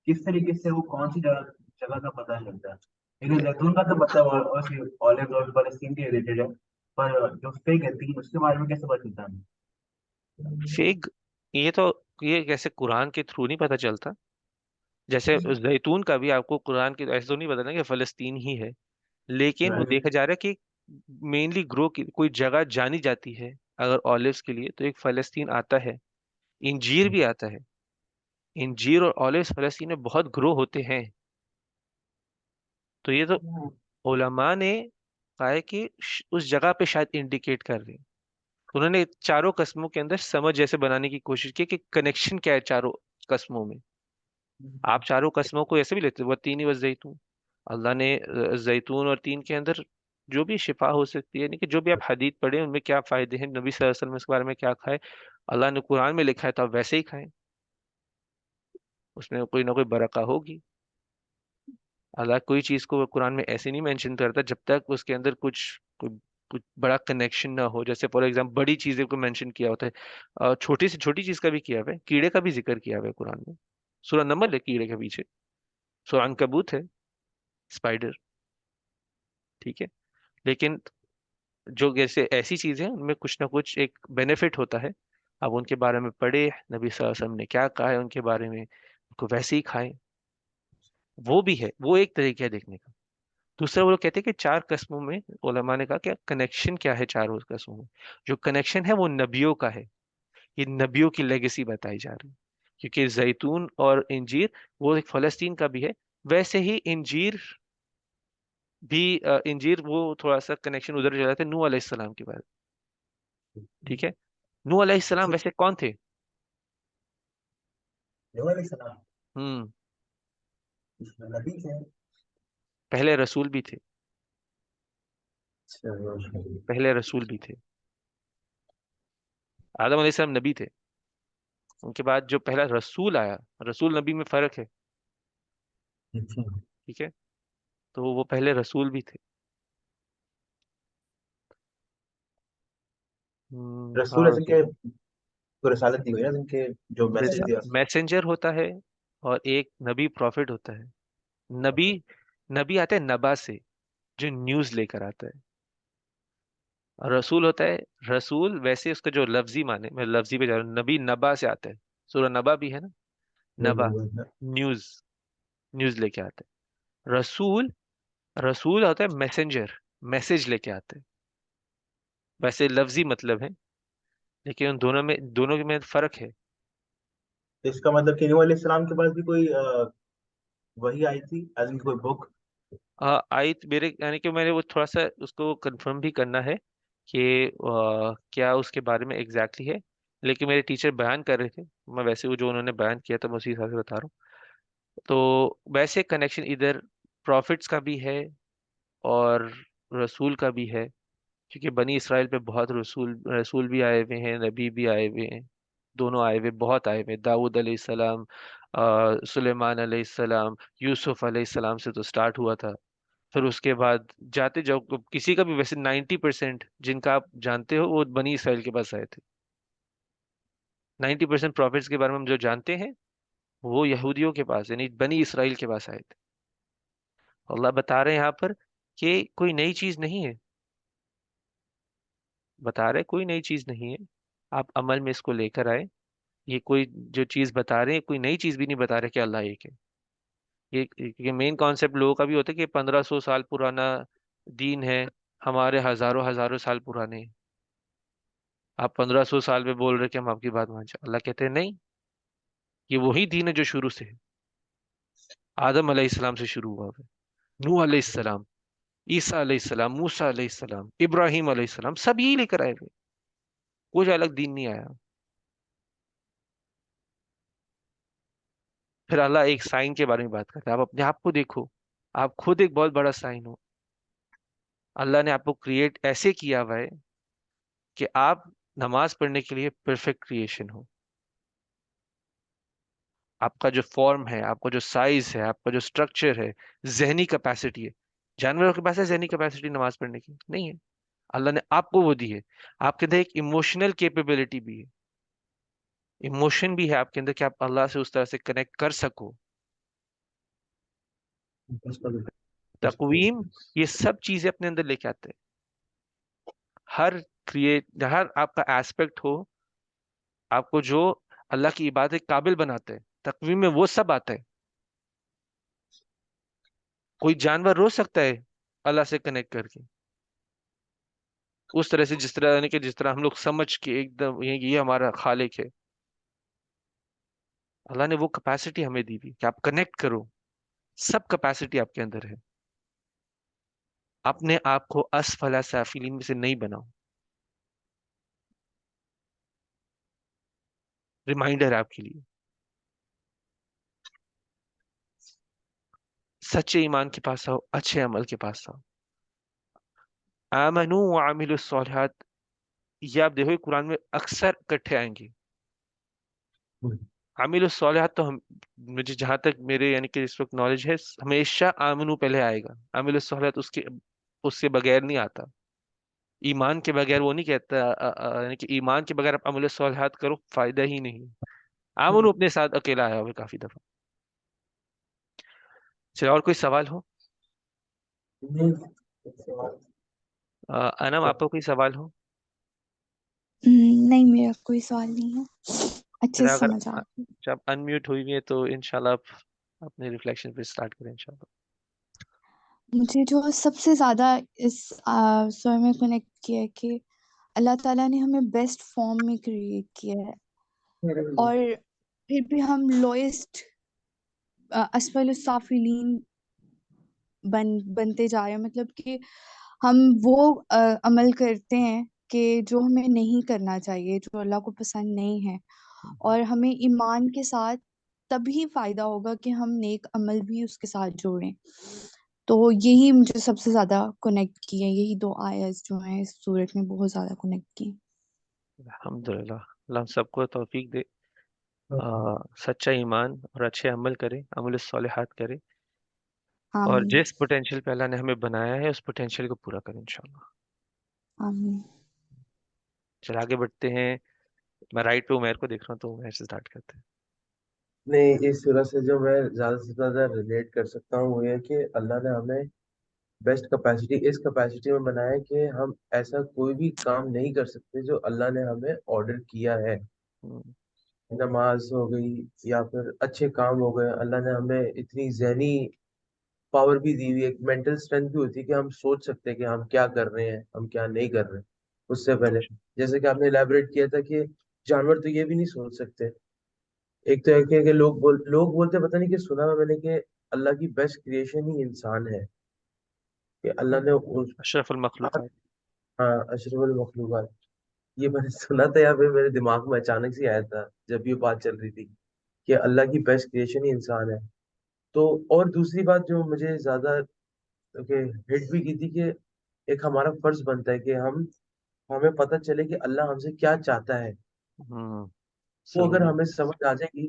किस तरीके से वो कौन सी जगह जगह का पता चलता है? लेकिन जैतून का तो पता, और ऑलिव और फलस्तीन के रिलेटेड है, पर जो फेक है तीन, उसके बारे में कैसे पता चलता है? फेक, ये तो, ये कैसे कुरान के थ्रू नहीं पता चलता। जैसे जैतून का भी आपको कुरान के ऐसे तो नहीं पता ना कि फलस्तीन ही है, लेकिन वो राइट। देखा जा रहा है कि मेनली ग्रो की कोई जगह जानी जाती है अगर ऑलिव्स के लिए, तो एक फलस्तीन आता है। इंजीर भी आता है। इंजीर और ऑलिव्स फलस्तीन में बहुत ग्रो होते हैं। तो ये तो उलमा ने कहा है कि उस जगह पे शायद इंडिकेट कर रहे हैं। तो उन्होंने चारों कस्मों के अंदर समझ जैसे बनाने की कोशिश की कि कनेक्शन क्या है चारों कस्मों में। आप चारों कस्मों को ऐसे भी लेते वो तीन ही वज जैतून। अल्लाह ने जैतून और तीन के अंदर जो भी शिफा हो सकती है, यानी कि जो भी आप हदीस पढ़े उनमें क्या फायदे हैं, नबी सल्लल्लाहु अलैहि वसल्लम इसके बारे में क्या खाए, अल्लाह ने कुरान में लिखा है तो आप वैसे ही खाएं। उसमें कोई ना कोई बरका होगी। अल्लाह कोई चीज को कुरान में ऐसे नहीं मेंशन करता जब तक उसके अंदर कुछ बड़ा कनेक्शन ना हो। जैसे फॉर एग्जाम्पल बड़ी चीजें को मेंशन किया होता है, छोटी से छोटी चीज का भी किया हुआ है, कीड़े का भी जिक्र किया हुआ है कुरान में। सूरह नमल है कीड़े के पीछे, सूरह अनकबूत है स्पाइडर। ठीक है। लेकिन जो जैसे ऐसी चीजें हैं उनमें कुछ ना कुछ एक बेनिफिट होता है। अब उनके बारे में पढ़े, नबी सल्लल्लाहु अलैहि वसल्लम ने क्या कहा है उनके बारे में, उनको वैसे ही खाएं। वो भी है, वो एक तरीका है देखने का। दूसरा वो लोग कहते हैं कि चार कस्मों में, उलमा ने कहा कि कनेक्शन क्या है चारों कस्मों में। जो कनेक्शन है वो नबियों का है। ये नबियों की लेगेसी बताई जा रही है। क्योंकि जैतून और इंजीर वो एक फलस्तीन का भी है। वैसे ही इंजीर भी, इंजीर वो थोड़ा सा कनेक्शन उधर चला जाता है नूह अलैहिस्सलाम के बाद। ठीक है। नूह अलैहिस्सलाम अच्छा, वैसे कौन थे? नूह अलैहिस्सलाम हम्म। नबी थे? पहले रसूल भी थे। अच्छा। पहले रसूल भी थे। आदम अलैहिस्सलाम नबी थे। उनके बाद जो पहला रसूल आया, रसूल नबी में फर्क है। अच्छा। ठीक है। तो वो पहले रसूल भी थे। रसूल और ऐसे के को रसालत दी हुई है ना, जिनके जो मैसेज दिया। मैसेंजर होता है और एक नबी प्रॉफिट होता है। नबी, नबी आता है नबा से, जो न्यूज लेकर आता है। और रसूल होता है, रसूल वैसे उसका जो लफ्जी माने, मैं लफ्जी पे जा रहा हूँ, नबी नबा से आता है। सूरह नबा भी है ना, नबा, न्यूज, न्यूज लेके आता है। रसूल, रसूल होता है मैसेंजर, मैसेज लेके आते हैं। वैसे लफ्जी मतलब है, लेकिन उन दोनों में फर्क है। तो इसका मतलब कि नूह अलैहिस्सलाम के पास भी कोई वही आई थी, एज इन कोई बुक? आई मेरे यानी कि मैंने वो थोड़ा सा उसको कंफर्म भी करना है कि क्या उसके बारे में एग्जैक्टली है। लेकिन मेरे टीचर बयान कर रहे थे, मैं वैसे वो जो उन्होंने बयान किया था मैं उसी हिसाब से बता रहा हूँ। तो वैसे कनेक्शन इधर प्रॉफिट्स का भी है और रसूल का भी है। क्योंकि बनी इसराइल पे बहुत रसूल रसूल भी आए हुए हैं, नबी भी आए हुए हैं। दोनों आए हुए, बहुत आए हुए। दाऊद अलैहिस्सलाम, सुलेमान अलैहिस्सलाम, यूसुफ अलैहिस्सलाम से तो स्टार्ट हुआ था। फिर उसके बाद जाते जाओ, किसी का भी वैसे 90% जिनका आप जानते हो वो बनी इसराइल के पास आए थे। 90% प्रॉफिट्स के बारे में हम जो जानते हैं वो यहूदियों के पास यानी बनी इसराइल के पास आए थे। अल्लाह बता रहे हैं यहाँ पर कि कोई नई चीज नहीं है। बता रहे कोई नई चीज नहीं है, आप अमल में इसको लेकर आए। ये कोई जो चीज बता रहे हैं कोई नई चीज भी नहीं बता रहे कि अल्लाह एक है। ये मेन कॉन्सेप्ट लोगों का भी होता है कि 1500 साल पुराना दीन है, हमारे हजारों हजारों साल पुराने हैं। आप 1500 साल में बोल रहे कि हम आपकी बात मान जाए, अल्लाह कहते हैं नहीं, ये वही दीन है जो शुरू से है। आदम अलैहिस्सलाम से शुरू हुआ है, नूह अलैहिस्सलाम, ईसा अलैहिस्सलाम, मूसा अलैहिस्सलाम, इब्राहिम अलैहिस्सलाम, सब यही लेकर आए हुए। कुछ अलग दीन नहीं आया। फिर अल्लाह एक साइन के बारे में बात करता है, आप अपने आप को देखो, आप खुद एक बहुत बड़ा साइन हो। अल्लाह ने आपको क्रिएट ऐसे किया हुआ है कि आप नमाज पढ़ने के लिए परफेक्ट क्रिएशन हो। आपका जो फॉर्म है, आपका जो साइज है, आपका जो स्ट्रक्चर है, जहनी कैपेसिटी है। जानवरों के पास है जहनी कैपेसिटी नमाज पढ़ने की? नहीं है। अल्लाह ने आपको वो दी है। आपके अंदर एक इमोशनल कैपेबिलिटी भी है, इमोशन भी है आपके अंदर कि आप अल्लाह से उस तरह से कनेक्ट कर सको। उसका भी तकवीम ये सब चीजें अपने अंदर लेके आते हैं। हर क्रिएट, हर आपका एस्पेक्ट हो, आपको जो अल्लाह की इबादत के काबिल बनाते हैं, तकवीम में वो सब आता है। कोई जानवर रो सकता है अल्लाह से कनेक्ट करके उस तरह से, जिस तरह, यानी कि जिस तरह हम लोग समझ के एकदम ये हमारा खालिक है। अल्लाह ने वो कैपेसिटी हमें दी भी कि आप कनेक्ट करो। सब कैपेसिटी आपके अंदर है। अपने आप को असफला साफिलीन में से नहीं बनाओ। रिमाइंडर है आपके लिए। सच्चे ईमान के पास आओ, अच्छे अमल के पास आओ। आमनू व अमिलुस सॉलिहात, ये आप देखो कुरान में अक्सर इकट्ठे आएंगे। अमिलुस सॉलिहात तो हम, मुझे जहां तक मेरे यानी कि इस वक्त नॉलेज है, हमेशा आमनू पहले आएगा। अमिलुस सॉलिहात उसके, उससे बगैर नहीं आता। ईमान के बगैर वो नहीं कहता यानी कि ईमान के बगैर आप अमल सॉलिहात करो, फायदा ही नहीं। आमनू अपने साथ अकेला आया हुआ है काफी दफा। चलो, और कोई सवाल हो? नहीं। अनम, आपका कोई सवाल हो? नहीं, मेरा कोई सवाल नहीं है, अच्छे फिर से अगर समझ आ गई। जब अनम्यूट हुई हुई है तो इंशाल्लाह आप अपने रिफ्लेक्शन पे स्टार्ट करें इंशाल्लाह। मुझे जो सबसे ज्यादा इस स्वर में कनेक्ट किया है कि अल्लाह ताला ने हमें बेस्ट फॉर्म में क्रिएट किया है, और फिर भी हम लोएस्ट असफलुस साफिलीन बनते जा रहे हैं। मतलब कि हम वो अमल करते हैं कि जो हमें नहीं करना चाहिए, जो अल्लाह को पसंद नहीं है। और हमें ईमान के साथ तभी फायदा होगा कि हम नेक अमल भी उसके साथ जोड़ें। तो यही मुझे सबसे ज्यादा कनेक्ट किए, यही दो आयत जो हैं इस सूरत में बहुत ज्यादा कनेक्ट की। अल्हम्दुलिल्लाह, अल्लाह हम सबको तौफीक दे। सच्चा ईमान और अच्छे अमल करें, अमल सॉलिहात करें, और आमीन। जिस पोटेंशियल पे अल्लाह ने हमें बनाया है उस पोटेंशियल को पूरा करें इंशाल्लाह। आमीन। चल आगे बढ़ते हैं। मैं राइट पे उमैर को देख रहा हूँ, तो उमैर से स्टार्ट करते हैं। नहीं, इस सूरत से जो मैं ज्यादा से ज्यादा रिलेट कर सकता हूँ वो ये है कि अल्लाह ने हमें बेस्ट कैपेसिटी इस कैपेसिटी में बनाया है कि हम ऐसा कोई भी काम नहीं कर सकते जो अल्लाह ने हमें ऑर्डर किया है। हम्म, नमाज हो गई या फिर अच्छे काम हो गए, अल्लाह ने हमें इतनी जहनी पावर भी दी हुई है, एक मेंटल स्ट्रेंथ भी होती है कि हम सोच सकते हैं कि हम क्या कर रहे हैं, हम क्या नहीं कर रहे हैं। उससे पहले अच्छा। जैसे कि आपने इलेबोरेट किया था कि जानवर तो ये भी नहीं सोच सकते। एक तो है कि लोग बोलते हैं, पता नहीं कि सुना है मैंने कि अल्लाह की बेस्ट क्रिएशन ही इंसान है, कि अल्लाह ने उस अशरफुल हाँ, मखलूकात। अशरफुल मखलूकात। ये मैंने सुना था या फिर मेरे दिमाग में अचानक से आया था जब ये बात चल रही थी कि अल्लाह की बेस्ट क्रिएशन ही इंसान है। तो और दूसरी बात जो मुझे ज्यादा हिट भी की थी कि एक हमारा फर्ज बनता है कि हम हमें पता चले कि अल्लाह हमसे क्या चाहता है। हम्म, वो अगर जरूरी। हमें समझ आ जाएगी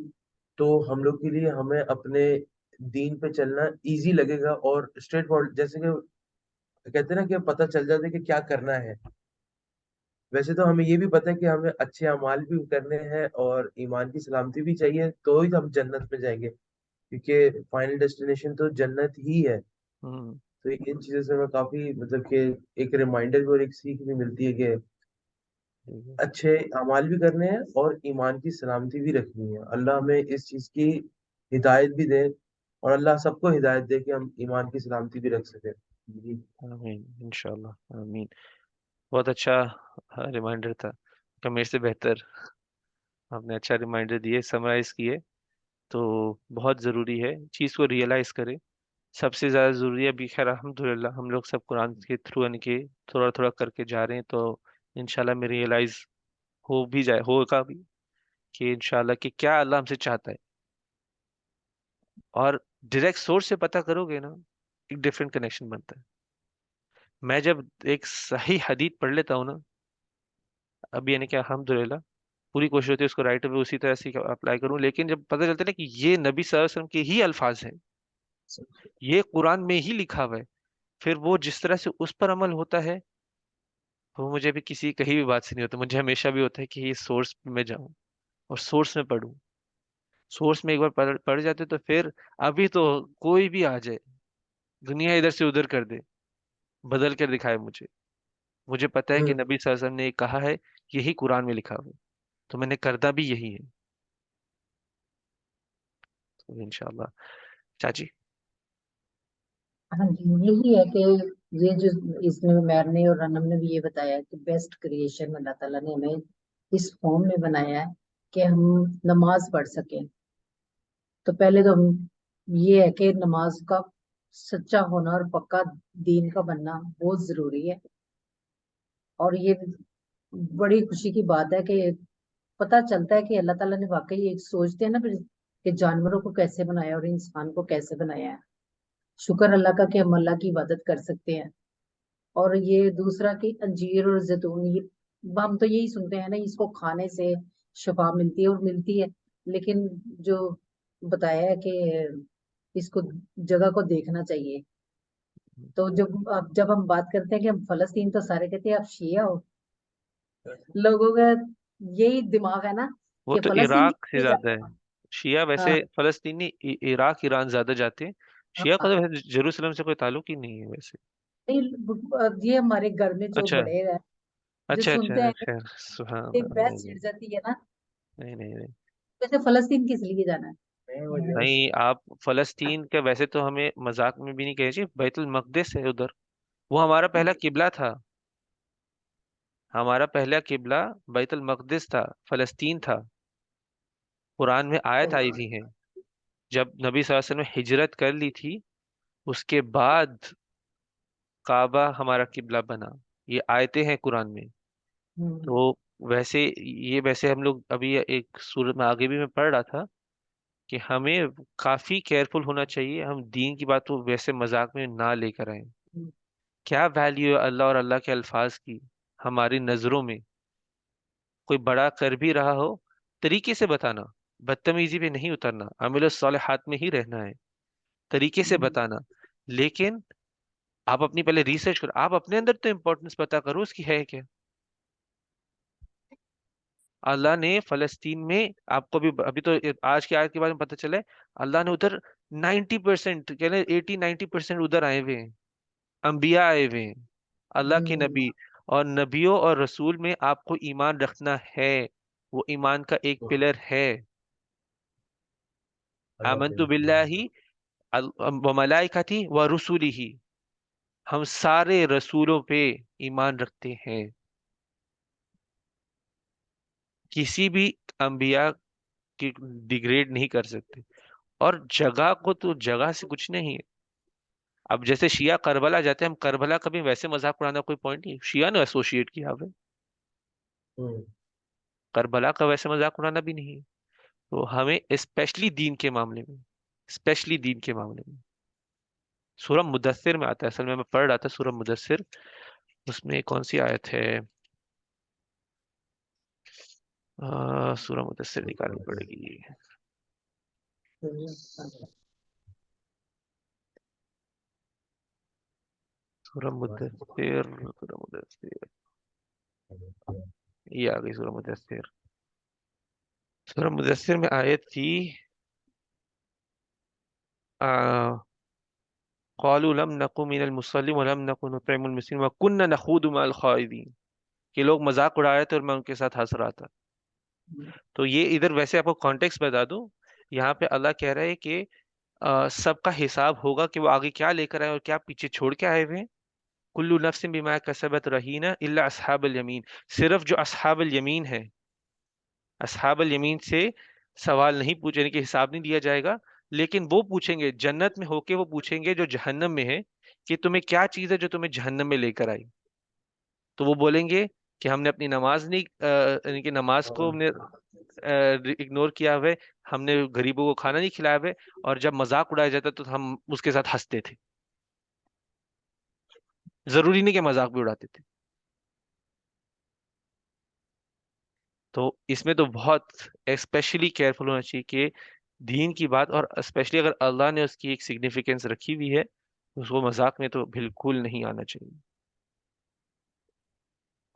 तो हम लोग के लिए हमें अपने दीन पे चलना इजी लगेगा, और स्ट्रेट फॉरवर्ड, जैसे कि कहते हैं ना कि पता चल जाता है कि क्या करना है। वैसे तो हमें ये भी पता है कि हमें अच्छे अमाल भी करने हैं और ईमान की सलामती भी चाहिए, तो ही हम जन्नत में जाएंगे, क्योंकि फाइनल डेस्टिनेशन तो जन्नत ही है। हम्म, तो इन चीजों से मैं काफी मतलब कि एक रिमाइंडर भी और एक सीख भी मिलती है कि ठीक है। अच्छे अमाल भी करने हैं और ईमान की सलामती भी रखनी है। अल्लाह हमें इस चीज की हिदायत भी दे, और अल्लाह सबको हिदायत दे कि हम ईमान की सलामती भी रख सकें जी। आमीन इंशाल्लाह, आमीन। बहुत अच्छा रिमाइंडर था, कि मेरे से बेहतर आपने अच्छा रिमाइंडर दिए, समराइज किए। तो बहुत ज़रूरी है चीज़ को रियलाइज़ करें। सबसे ज़्यादा ज़रूरी है अभी, खैर अल्हम्दुलिल्लाह हम लोग सब कुरान के थ्रू यानी कि थोड़ा थोड़ा करके जा रहे हैं, तो इंशाल्लाह में रियलाइज़ हो भी जाए, होगा भी, कि इंशाल्लाह कि क्या अल्लाह हमसे चाहता है। और डायरेक्ट सोर्स से पता करोगे ना, एक डिफरेंट कनेक्शन बनता है। मैं जब एक सही हदीस पढ़ लेता हूँ ना, अभी यानी कि अल्हम्दुलिल्लाह पूरी कोशिश होती है उसको राइट वे उसी तरह से अप्लाई करूं, लेकिन जब पता चलता है ना कि ये नबी सल्लल्लाहु अलैहि वसल्लम के ही अल्फाज हैं, ये कुरान में ही लिखा हुआ है, फिर वो जिस तरह से उस पर अमल होता है, वो मुझे भी किसी कहीं भी बात से नहीं होता। मुझे हमेशा भी होता है कि ये सोर्स में जाऊं और सोर्स में पढूं। सोर्स में एक बार पढ़ जाते तो फिर अभी तो कोई भी आ जाए, दुनिया इधर से उधर कर दे, बदल कर दिखाए मुझे, मुझे पता है कि हम्म। नबी सल्लल्लाहु अलैहि वसल्लम ने कहा है, यही कुरान में लिखा हुआ है, तो मैंने करना भी यही है। तो इंशाल्लाह। चाची। हाँ जी, यही है कि ये जो इसमें मैंने और रनम ने भी ये बताया कि बेस्ट क्रिएशन अल्लाह ताला ने हमें इस फॉर्म में बनाया है कि हम नमाज पढ़ सकें। तो पहले तो हम ये है कि नमाज का सच्चा होना और पक्का दीन का बनना बहुत जरूरी है। और ये बड़ी खुशी की बात है कि पता चलता है कि अल्लाह ताला ने वाकई एक सोचते हैं ना फिर कि जानवरों को कैसे बनाया और इंसान को कैसे बनाया है। शुक्र अल्लाह का कि हम अल्लाह की इबादत कर सकते हैं। और ये दूसरा कि अंजीर और जैतून, ये हम तो यही सुनते हैं ना, इसको खाने से शफा मिलती है और मिलती है। लेकिन जो बताया है कि इसको जगह को देखना चाहिए। तो जब हम बात करते हैं कि हम फलस्तीन, तो सारे कहते हैं आप शिया हो। लोगों का यही दिमाग है ना वो कि तो फलस्तीन इराक से किसलिए ज्यादा है। जाना। शिया हाँ वैसे फलस्तीनी इराक ईरान ज्यादा जाते हैं। शिया का हाँ। तो वैसे जेरूसलम से कोई ताल्लुक ही नहीं है वैसे। नहीं, ये हमारे घर में जो अच्छा बड़े हैं जो अच्छा सुनते अच्छा, हैं, खैर सुभान एक अल्लाह, नहीं बहस नहीं छिड़ जाती है ना, नहीं नहीं नहीं। वैसे फलस्तीन किस लिए जाना है। नहीं, आप फलस्तीन का वैसे तो हमें मजाक में भी नहीं कहना चाहिए, बैतुल मकदिस है उधर, वो हमारा पहला किबला था। हमारा पहला किबला बैतुल मकदिस था, फलस्तीन था। कुरान में आयत आई हुई है, जब नबी सल्लल्लाहु अलैहि वसल्लम ने हिजरत कर ली थी, उसके बाद काबा हमारा किबला बना। ये आयतें हैं कुरान में। हम्म। तो वैसे ये वैसे हम लोग अभी एक सूरत में आगे भी मैं पढ़ रहा था कि हमें काफी केयरफुल होना चाहिए, हम दीन की बात को वैसे मजाक में ना लेकर आए। क्या वैल्यू है अल्लाह और अल्लाह के अल्फाज की हमारी नजरों में? कोई बड़ा कर भी रहा हो, तरीके से बताना, बदतमीजी पे नहीं उतरना, अमिल सालिहात में ही रहना है, तरीके से बताना। लेकिन आप अपनी पहले रिसर्च करो, आप अपने अंदर तो इम्पोर्टेंस पता करो उसकी है क्या। अल्लाह ने फलस्तीन में आपको भी अभी तो आज की आयत के बारे में पता चला है, अल्लाह ने उधर 90%, कहले 80-90% उधर आए हुए हैं, अंबिया आए हुए हैं, अल्लाह के हम्म। नबी। और नबियों और रसूल में आपको ईमान रखना है, वो ईमान का एक पिलर है। आमन्तु बिल्लाहि व मलाइकती व रुसुलिही, हम सारे रसूलों पे ईमान रखते हैं, किसी भी अंबिया की डिग्रेड नहीं कर सकते। और जगह को तो जगह से कुछ नहीं है। अब जैसे शिया करबला जाते हैं, हम करबला कभी वैसे मजाक उड़ाना कोई पॉइंट नहीं, शिया ने एसोसिएट किया हुआ है, हम्म। करबला का वैसे मजाक उड़ाना भी नहीं है। तो हमें स्पेशली दीन के मामले में, स्पेशली दीन के मामले में, सूरह मुदस्सिर में आता है, असल में मैं पढ़ रहा था सूरह मुदस्सिर, उसमें कौन सी आयत है, सूरह मुदस्सिर निकालनी पड़ेगी। सूरह मुदस्सिर, सूरह मुदस्सिर, ये आ गई सूरह मुदस्सिर। सूरह मुदस्सिर में आयत थी, क़ालू लम नकु मिनल मुसल्लिन व लम नकु नुतइमुल मिस्कीन व कुन्ना नखूदु मअल ख़ाइदीन, कि लोग मजाक उड़ा रहे थे और मैं उनके साथ हंस रहा था। तो ये इधर वैसे आपको कॉन्टेक्स्ट बता दूं, यहाँ पे अल्लाह कह रहा है कि सबका हिसाब होगा कि वो आगे क्या लेकर आए और क्या पीछे छोड़ के आए हुए हैं। कुल्लू नफ्सिन बिमा कसबत रहीना इल्ला अस्हाबल यमीन, सिर्फ जो अस्हाबल यमीन है, अस्हाबल यमीन से सवाल नहीं पूछने के, हिसाब नहीं दिया जाएगा। लेकिन वो पूछेंगे जन्नत में होके, वो पूछेंगे जो जहन्नम में है कि तुम्हें क्या चीज है जो तुम्हें जहन्नम में लेकर आई। तो वो बोलेंगे कि हमने अपनी नमाज नहीं, यानी कि नमाज को हमने इग्नोर किया हुआ है, हमने गरीबों को खाना नहीं खिलाया हुआ है, और जब मजाक उड़ाया जाता तो हम उसके साथ हंसते थे, जरूरी नहीं कि मजाक भी उड़ाते थे। तो इसमें तो बहुत स्पेशली केयरफुल होना चाहिए कि दीन की बात, और स्पेशली अगर अल्लाह ने उसकी एक सिग्निफिकेंस रखी हुई है, तो उसको मजाक में तो बिल्कुल नहीं आना चाहिए।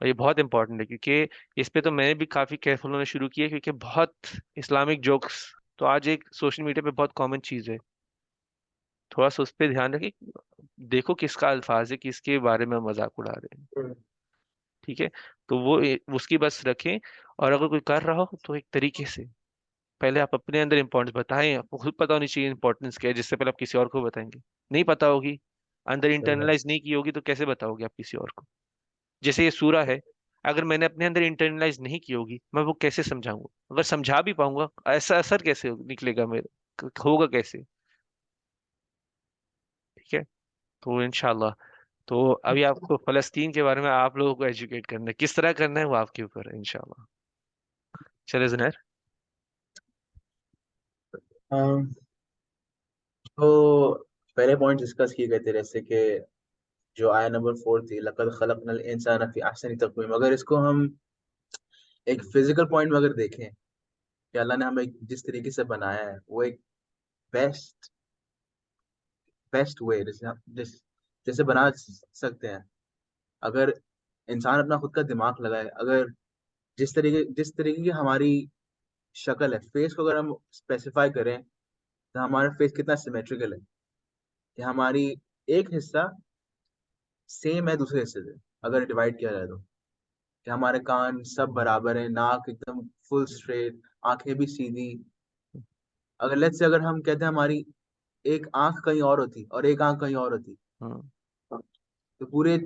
और ये बहुत इंपॉर्टेंट है, क्योंकि इस पे तो मैंने भी काफी केयरफुल होना शुरू किया, क्योंकि बहुत इस्लामिक जोक्स तो आज एक सोशल मीडिया पे बहुत कॉमन चीज है। थोड़ा सा उस पर ध्यान रखें, देखो किसका अल्फाज है, किसके बारे में मजाक उड़ा रहे हैं। हम्म। ठीक है, तो वो उसकी बस रखें। और अगर कोई कर रहा हो तो एक तरीके से पहले आप अपने अंदर इंपॉर्टेंस बताएं, आपको खुद पता होनी चाहिए इंपॉर्टेंस क्या है, जिससे पहले आप किसी और को बताएंगे। नहीं पता होगी, अंदर सही बात। इंटरनलाइज नहीं की होगी, तो कैसे बताओगे आप किसी और को? जैसे ये सूरा है, अगर मैंने अपने अंदर इंटरनलाइज नहीं की होगी, मैं वो कैसे समझाऊंगा? अगर समझा भी पाऊंगा, ऐसा असर कैसे निकलेगा मेरे, होगा कैसे? ठीक है, तो इंशाल्लाह। तो अभी आपको फलस्तीन के बारे में आप लोगों को एजुकेट करना है, किस तरह करना है वो आपके ऊपर है इंशाल्लाह। चले जुनैर। अम, तो पहले पॉइंट डिस्कस किए गए थे, जैसे कि जो आया नंबर 4 थी, लक़द खलक़नल इंसान फी अहसनि तक़वीम। अगर इसको हम एक फिजिकल पॉइंट में अगर देखें कि अल्लाह ने हमें जिस तरीके से बनाया है, वो एक बेस्ट बेस्ट वे जैसे बना सकते हैं। अगर इंसान अपना खुद का दिमाग लगाए, अगर जिस तरीके की हमारी शक्ल है, फेस को अगर हम स्पेसिफाई करें, तो हमारा फेस कितना सिमेट्रिकल है कि हमारी एक हिस्सा सेम है दूसरे हिस्से से, अगर डिवाइड किया जाए तो, कि हमारे कान सब बराबर है, नाक एकदम फुल स्ट्रेट, आंखें भी सीधी। अगर लेट्स से अगर हम कहते हैं हमारी एक आंख कहीं और होती और एक आंख कहीं और होती, हम्म। तो पूरे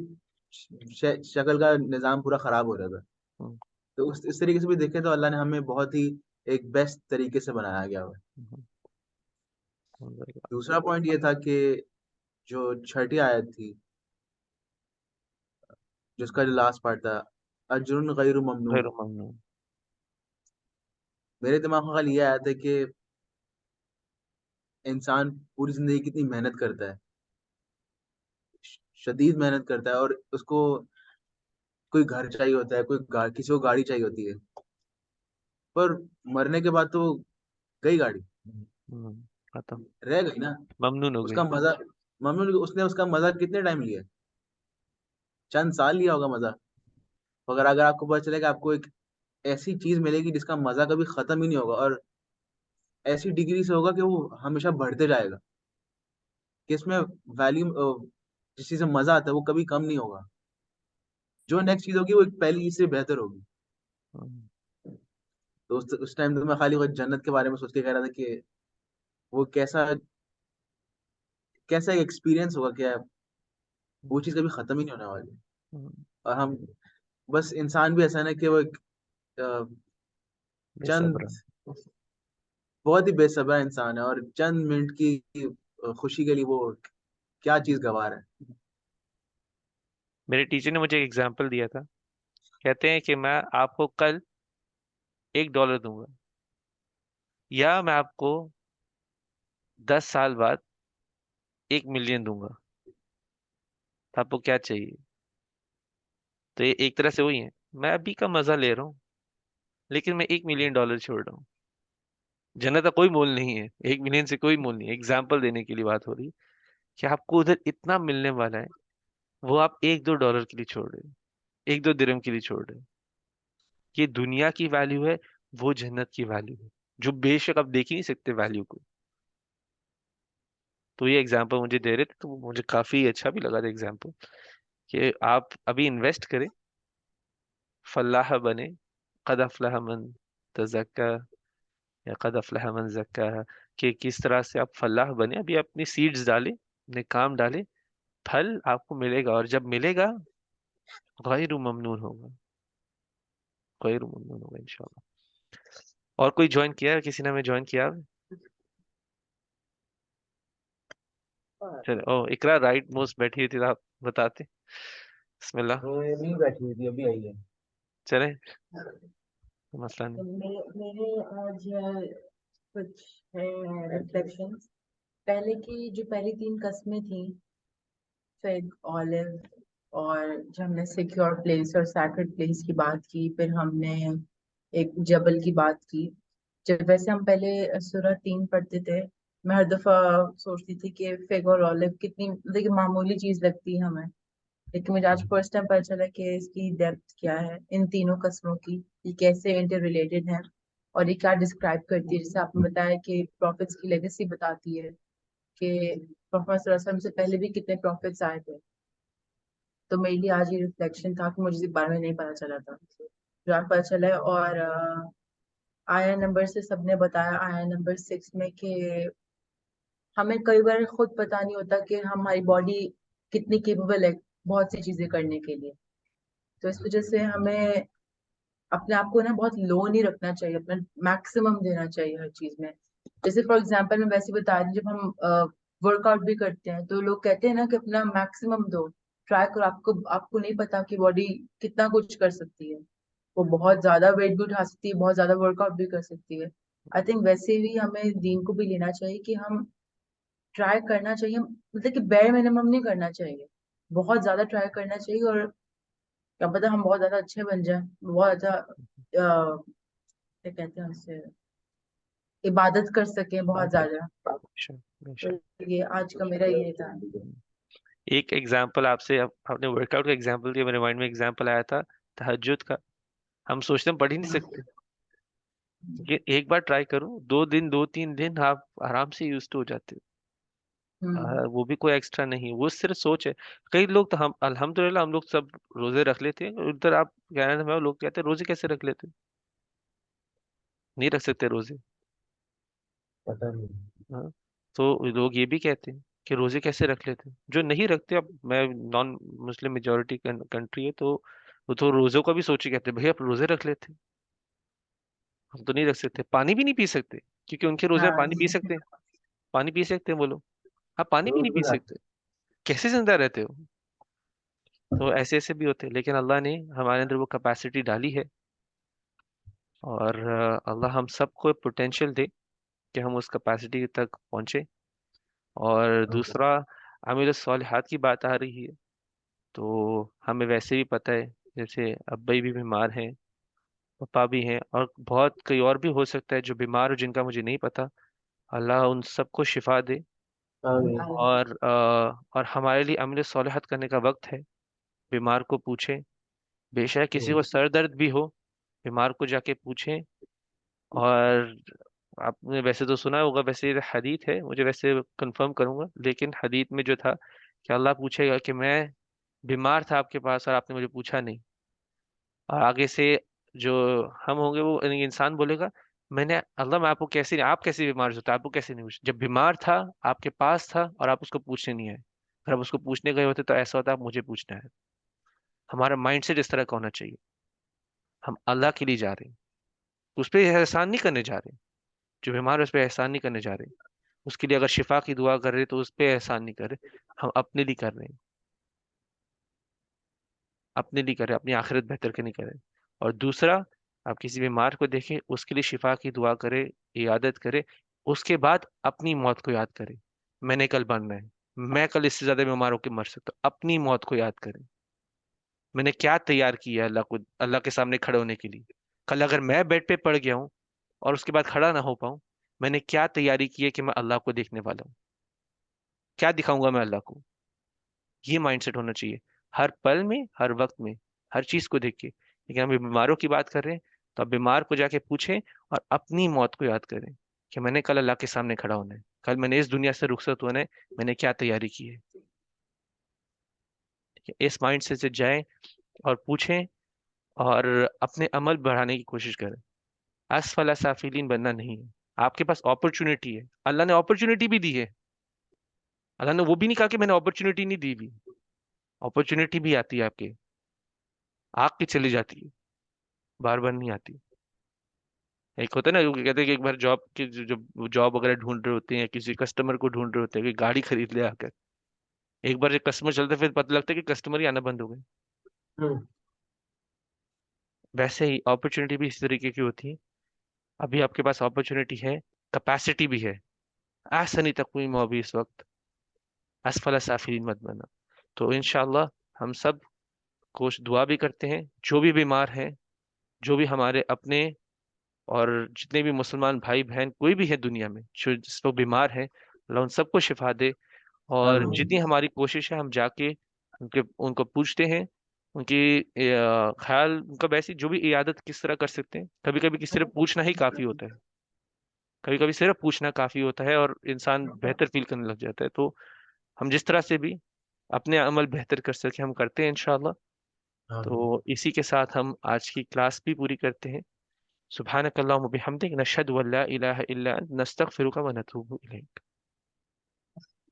शक्ल का निजाम पूरा खराब हो जाता। हम्म। तो उस इस तरीके से भी देखें तो अल्लाह ने हमें बहुत ही एक बेस्ट तरीके से बनाया गया हुआ है। हम्म। दूसरा पॉइंट ये था कि जो छठी आयत थी, जिसका जो लास्ट पार्ट था, अजरुन गैरु गैर ममनून, ममनून। मेरे दिमाग में खाली ये आया था कि इंसान पूरी जिंदगी कितनी मेहनत करता है, शदीद मेहनत करता है, और उसको कोई घर चाहिए होता है, किसी को गाड़ी चाहिए होती है, पर मरने के बाद तो गई गाड़ी, खत्म। रह गई ना। ममनून हो गई। उसका मजा, ममनून, उसने उसका मजा कितने टाइम लिया? चंद साल लिया होगा मजा। अगर अगर आपको पता चलेगा आपको एक ऐसी चीज मिलेगी जिसका मजा कभी खत्म ही नहीं होगा, और ऐसी डिग्री से होगा कि वो हमेशा बढ़ते जाएगा, कि इसमें वैल्यू, जिस चीज में मजा आता है वो कभी कम नहीं होगा। जो नेक्स्ट चीज होगी वो एक पहली चीज से बेहतर होगी। हम्म। तो उस टाइम तो मैं खाली वो जन्नत के बारे में सोच के कह रहा था कि वो कैसा कैसा एक्सपीरियंस होगा, क्या वो चीज कभी खत्म ही नहीं होने वाली। हम्म। और हम बस, इंसान भी ऐसा है ना कि वो एक अ, बेसब्र। चंद बहुत ही बेसब्रा इंसान है, और चंद मिनट की खुशी के लिए वो क्या चीज गंवा रहा है। मेरे टीचर ने मुझे एक एग्जाम्पल दिया था। कहते हैं कि मैं आपको कल $1 दूंगा, या मैं आपको 10 साल बाद 1 मिलियन दूंगा, तो आपको क्या चाहिए? तो ये एक तरह से वही है, मैं अभी का मजा ले रहा हूँ, लेकिन मैं $1 मिलियन छोड़ रहा हूँ। जन्नत का कोई मोल नहीं है, 1 मिलियन से कोई मोल नहीं है। एग्जाम्पल देने के लिए बात हो रही है कि आपको उधर इतना मिलने वाला है, वो आप 1-2 डॉलर के लिए छोड़ रहे हो, 1-2 दिरहम के लिए छोड़ रहे हो। ये दुनिया की वैल्यू है, वो जन्नत की वैल्यू है, जो बेशक आप देख ही नहीं सकते वैल्यू को। तो ये एग्जाम्पल मुझे दे रहे थे, तो मुझे काफी अच्छा भी लगा था एग्जाम्पल, कि आप अभी इन्वेस्ट करें, फलाह बने, कद अफलह मन तज़क्का, या कद अफलह मन ज़क्का, कि किस तरह से आप फलाह बने। अभी अपनी सीड्स डालें, अपने काम डालें, फल आपको मिलेगा, और जब मिलेगा गैर ममनून होगा, गैर ममनून होगा इंशाल्लाह। और कोई ज्वाइन किया है? किसी ने हमें ज्वाइन किया है? चलो, ओ इकरा राइट मोस्ट बैठी हुई थी, तो आप बताते। बिस्मिल्लाह। वो ये नहीं बैठी हुई थी, अभी आई है। चले, मसला नहीं। मेरे आज कुछ रिफ्लेक्शंस। पहले की जो पहली 3 कस्में थी, फिग, ऑलिव, और जब हमने सिक्योर प्लेस और सैक्रेड प्लेस की बात की, फिर हमने एक जबल की बात की। जब वैसे हम पहले सूरह 3 पढ़ते थे, मैं हर दफा सोचती थी कि फिग और ऑलिव कितनी मतलब कि मामूली चीज लगती है हमें, लेकिन मुझे आज फर्स्ट टाइम पता चला कि इसकी डेप्थ क्या है, इन तीनों कस्मों की, ये कैसे इंटर रिलेटेड है और ये क्या डिस्क्राइब करती है। जैसे आपने बताया कि प्रॉफिट्स की लेगेसी बताती है कि प्रोफेसर सल्लल्लाहु अलैहि वसल्लम से पहले भी कितने प्रॉफिट्स आए थे। तो मेरे लिए आज ये रिफ्लेक्शन था कि मुझे इस बारे में नहीं पता चला था, जो आज पता चला है। और आया नंबर से सबने बताया, आया नंबर 6 में कि हमें कई बार खुद पता नहीं होता कि हमारी बॉडी कितनी केपेबल है बहुत सी चीजें करने के लिए। तो इस वजह से हमें अपने आप को ना बहुत लो नहीं रखना चाहिए, अपना मैक्सिमम देना चाहिए हर चीज में। जैसे फॉर एग्जांपल मैं वैसे बता रही हूँ, जब हम वर्कआउट भी करते हैं तो लोग कहते हैं ना कि अपना मैक्सिमम दो, ट्राई करो। आपको आपको नहीं पता कि बॉडी कितना कुछ कर सकती है, वो बहुत ज्यादा वेट भी उठा सकती है, बहुत ज्यादा वर्कआउट भी कर सकती है। आई थिंक वैसे ही हमें दीन को भी लेना चाहिए कि हम ट्राई करना चाहिए, मतलब कि बेयर मिनिमम नहीं करना चाहिए, बहुत ज्यादा ट्राई करना चाहिए। और क्या पता हम बहुत ज्यादा अच्छे बन जाए, बहुत ज्यादा क्या कहते हैं उससे, इबादत कर सके बहुत बात है। ज्यादा। बेशक, तो बेशक। ये आज का मेरा ये था। एक एग्जाम्पल आपसे, आपने वर्कआउट का एग्जाम्पल दिया, मेरे माइंड में एग्जाम्पल आया था तहज्जुद का। हम सोचते हैं हम पढ़ ही नहीं सकते, ये एक बार ट्राई करो, 2 दिन 2-3 दिन आप आराम से यूज टू हो जाते हो। हम्म। वो भी कोई एक्स्ट्रा नहीं, वो सिर्फ सोच है। कई लोग तो, हम अल्हम्दुलिल्लाह हम लोग सब रोजे रख लेते हैं, उधर आप कनाडा में लोग कहते हैं रोजे कैसे रख लेते हैं? नहीं रख सकते रोजे। पता नहीं। हाँ, तो लोग ये भी कहते हैं कि रोजे कैसे रख लेते हैं जो नहीं रखते। अब मैं, नॉन मुस्लिम मेजोरिटी कंट्री है, तो वो तो रोजों का भी सोच ही कहते हैं, भैया आप रोजे रख लेते हैं, हम तो नहीं रख सकते। पानी भी नहीं पी सकते, क्योंकि उनके रोजे में हाँ। पानी पी सकते हैं। पानी पी सकते हैं वो लोग, आप पानी भी नहीं रोज पी भी सकते, कैसे जिंदा रहते हो? तो ऐसे ऐसे भी होते हैं, लेकिन अल्लाह ने हमारे अंदर वो कैपेसिटी डाली है। और अल्लाह हम सबको पोटेंशियल दे कि हम उस कैपेसिटी तक पहुंचे। और दूसरा, अमील सालिहात की बात आ रही है, तो हमें वैसे भी पता है, जैसे अब्बई भी बीमार हैं, पापा भी हैं, और बहुत कई और भी हो सकता है जो बीमार हो, जिनका मुझे नहीं पता। अल्लाह उन सबको शिफा दे। आमीन। और हमारे लिए अमील सालिहात करने का वक्त है। बीमार को पूछें, बेशक किसी को सर दर्द भी हो, बीमार को जाके पूछें। और आपने वैसे तो सुना होगा, वैसे ये हदीत है, मुझे वैसे कंफर्म करूंगा, लेकिन हदीत में जो था कि अल्लाह पूछेगा कि मैं बीमार था आपके पास और आपने मुझे पूछा नहीं। और आगे से जो हम होंगे, वो यानी इंसान बोलेगा, मैंने, अल्लाह मैं आपको कैसे नहीं, आप कैसे बीमार होते, आपको कैसे नहीं पूछा, जब बीमार था आपके पास था और आप उसको पूछने नहीं आए। अगर आप उसको पूछने गए होते तो ऐसा होता, आप मुझे पूछना है। हमारा माइंड सेट इस तरह का होना चाहिए, हम अल्लाह के लिए जा रहे हैं, उस पर एहसान नहीं करने जा रहे। जो बीमार है उस पर एहसान नहीं करने जा रहे, उसके लिए अगर शिफा की दुआ कर रहे तो उस पर एहसान नहीं कर रहे, हम अपने लिए कर रहे हैं। अपने लिए कर रहे हैं, अपनी आखिरत बेहतर के नहीं कर रहे। और दूसरा, आप किसी बीमार को देखें, उसके लिए शिफा की दुआ करें, इयादत करें, उसके बाद अपनी मौत को याद करें। मैंने कल मरना है, मैं कल इससे ज्यादा बीमार होकर मर सकता हूँ, अपनी मौत को याद करें। मैंने क्या तैयार किया है अल्लाह को, अल्लाह के सामने खड़े होने के लिए। कल अगर मैं बेड पे पड़ गया हूँ और उसके बाद खड़ा ना हो पाऊं, मैंने क्या तैयारी की है कि मैं अल्लाह को देखने वाला हूँ, क्या दिखाऊंगा मैं अल्लाह को। ये माइंडसेट होना चाहिए हर पल में, हर वक्त में, हर चीज को देख के। लेकिन हम बीमारों की बात कर रहे हैं, तो आप बीमार को जाके पूछें और अपनी मौत को याद करें कि मैंने कल अल्लाह के सामने खड़ा होना है, कल मैंने इस दुनिया से रुखसत होना है, मैंने क्या तैयारी की है। ठीक है? इस माइंड से जाएं और पूछें, और अपने अमल बढ़ाने की कोशिश करें। असफला साफिलीन बनना नहीं है। आपके पास अपॉर्चुनिटी है, अल्लाह ने अपॉर्चुनिटी भी दी है। अल्लाह ने वो भी नहीं कहा कि मैंने अपॉर्चुनिटी नहीं दी भी। अपॉर्चुनिटी भी आती है आपके, आग की चली जाती है, बार बार नहीं आती। एक होता है ना, वो कहते हैं कि एक बार जॉब की, जो जॉब वगैरह ढूंढ रहे होते हैं, किसी कस्टमर को ढूंढ रहे होते हैं कि गाड़ी खरीद ले आकर, एक बार जब कस्टमर चलते फिर पता लगता है कि कस्टमर ही आना बंद हो गए। हम्म। वैसे ही अपॉर्चुनिटी भी इस तरीके की होती है। अभी आपके पास अपॉर्चुनिटी है, कैपेसिटी भी है, आसनी तकवीम हो अभी इस वक्त, असफला साफिलीन मत बना। तो इंशाल्लाह हम सब कोश दुआ भी करते हैं, जो भी बीमार हैं जो भी हमारे अपने और जितने भी मुसलमान भाई बहन कोई भी है दुनिया में जो जिस लोग बीमार हैं, अल्लाह उन सबको शिफा दे। और जितनी आमीन। हमारी कोशिश है हम जाके उनके उनको पूछते हैं, उनकी ख्याल उनका वैसी जो भी इयादत किस तरह कर सकते हैं। कभी कभी कि सिर्फ पूछना ही काफी होता है, कभी कभी सिर्फ पूछना काफी होता है और इंसान बेहतर फील करने लग जाता है। तो हम जिस तरह से भी अपने अमल बेहतर कर सके हम करते हैं इंशाल्लाह। आमीन। तो इसी के साथ हम आज की क्लास भी पूरी करते हैं। सुब्हानक अल्लाहुम्मा बिहम्दिक नशहदु अल्ला इलाहा इल्ला अंत नस्तगफिरुका व नतूबु इलैक।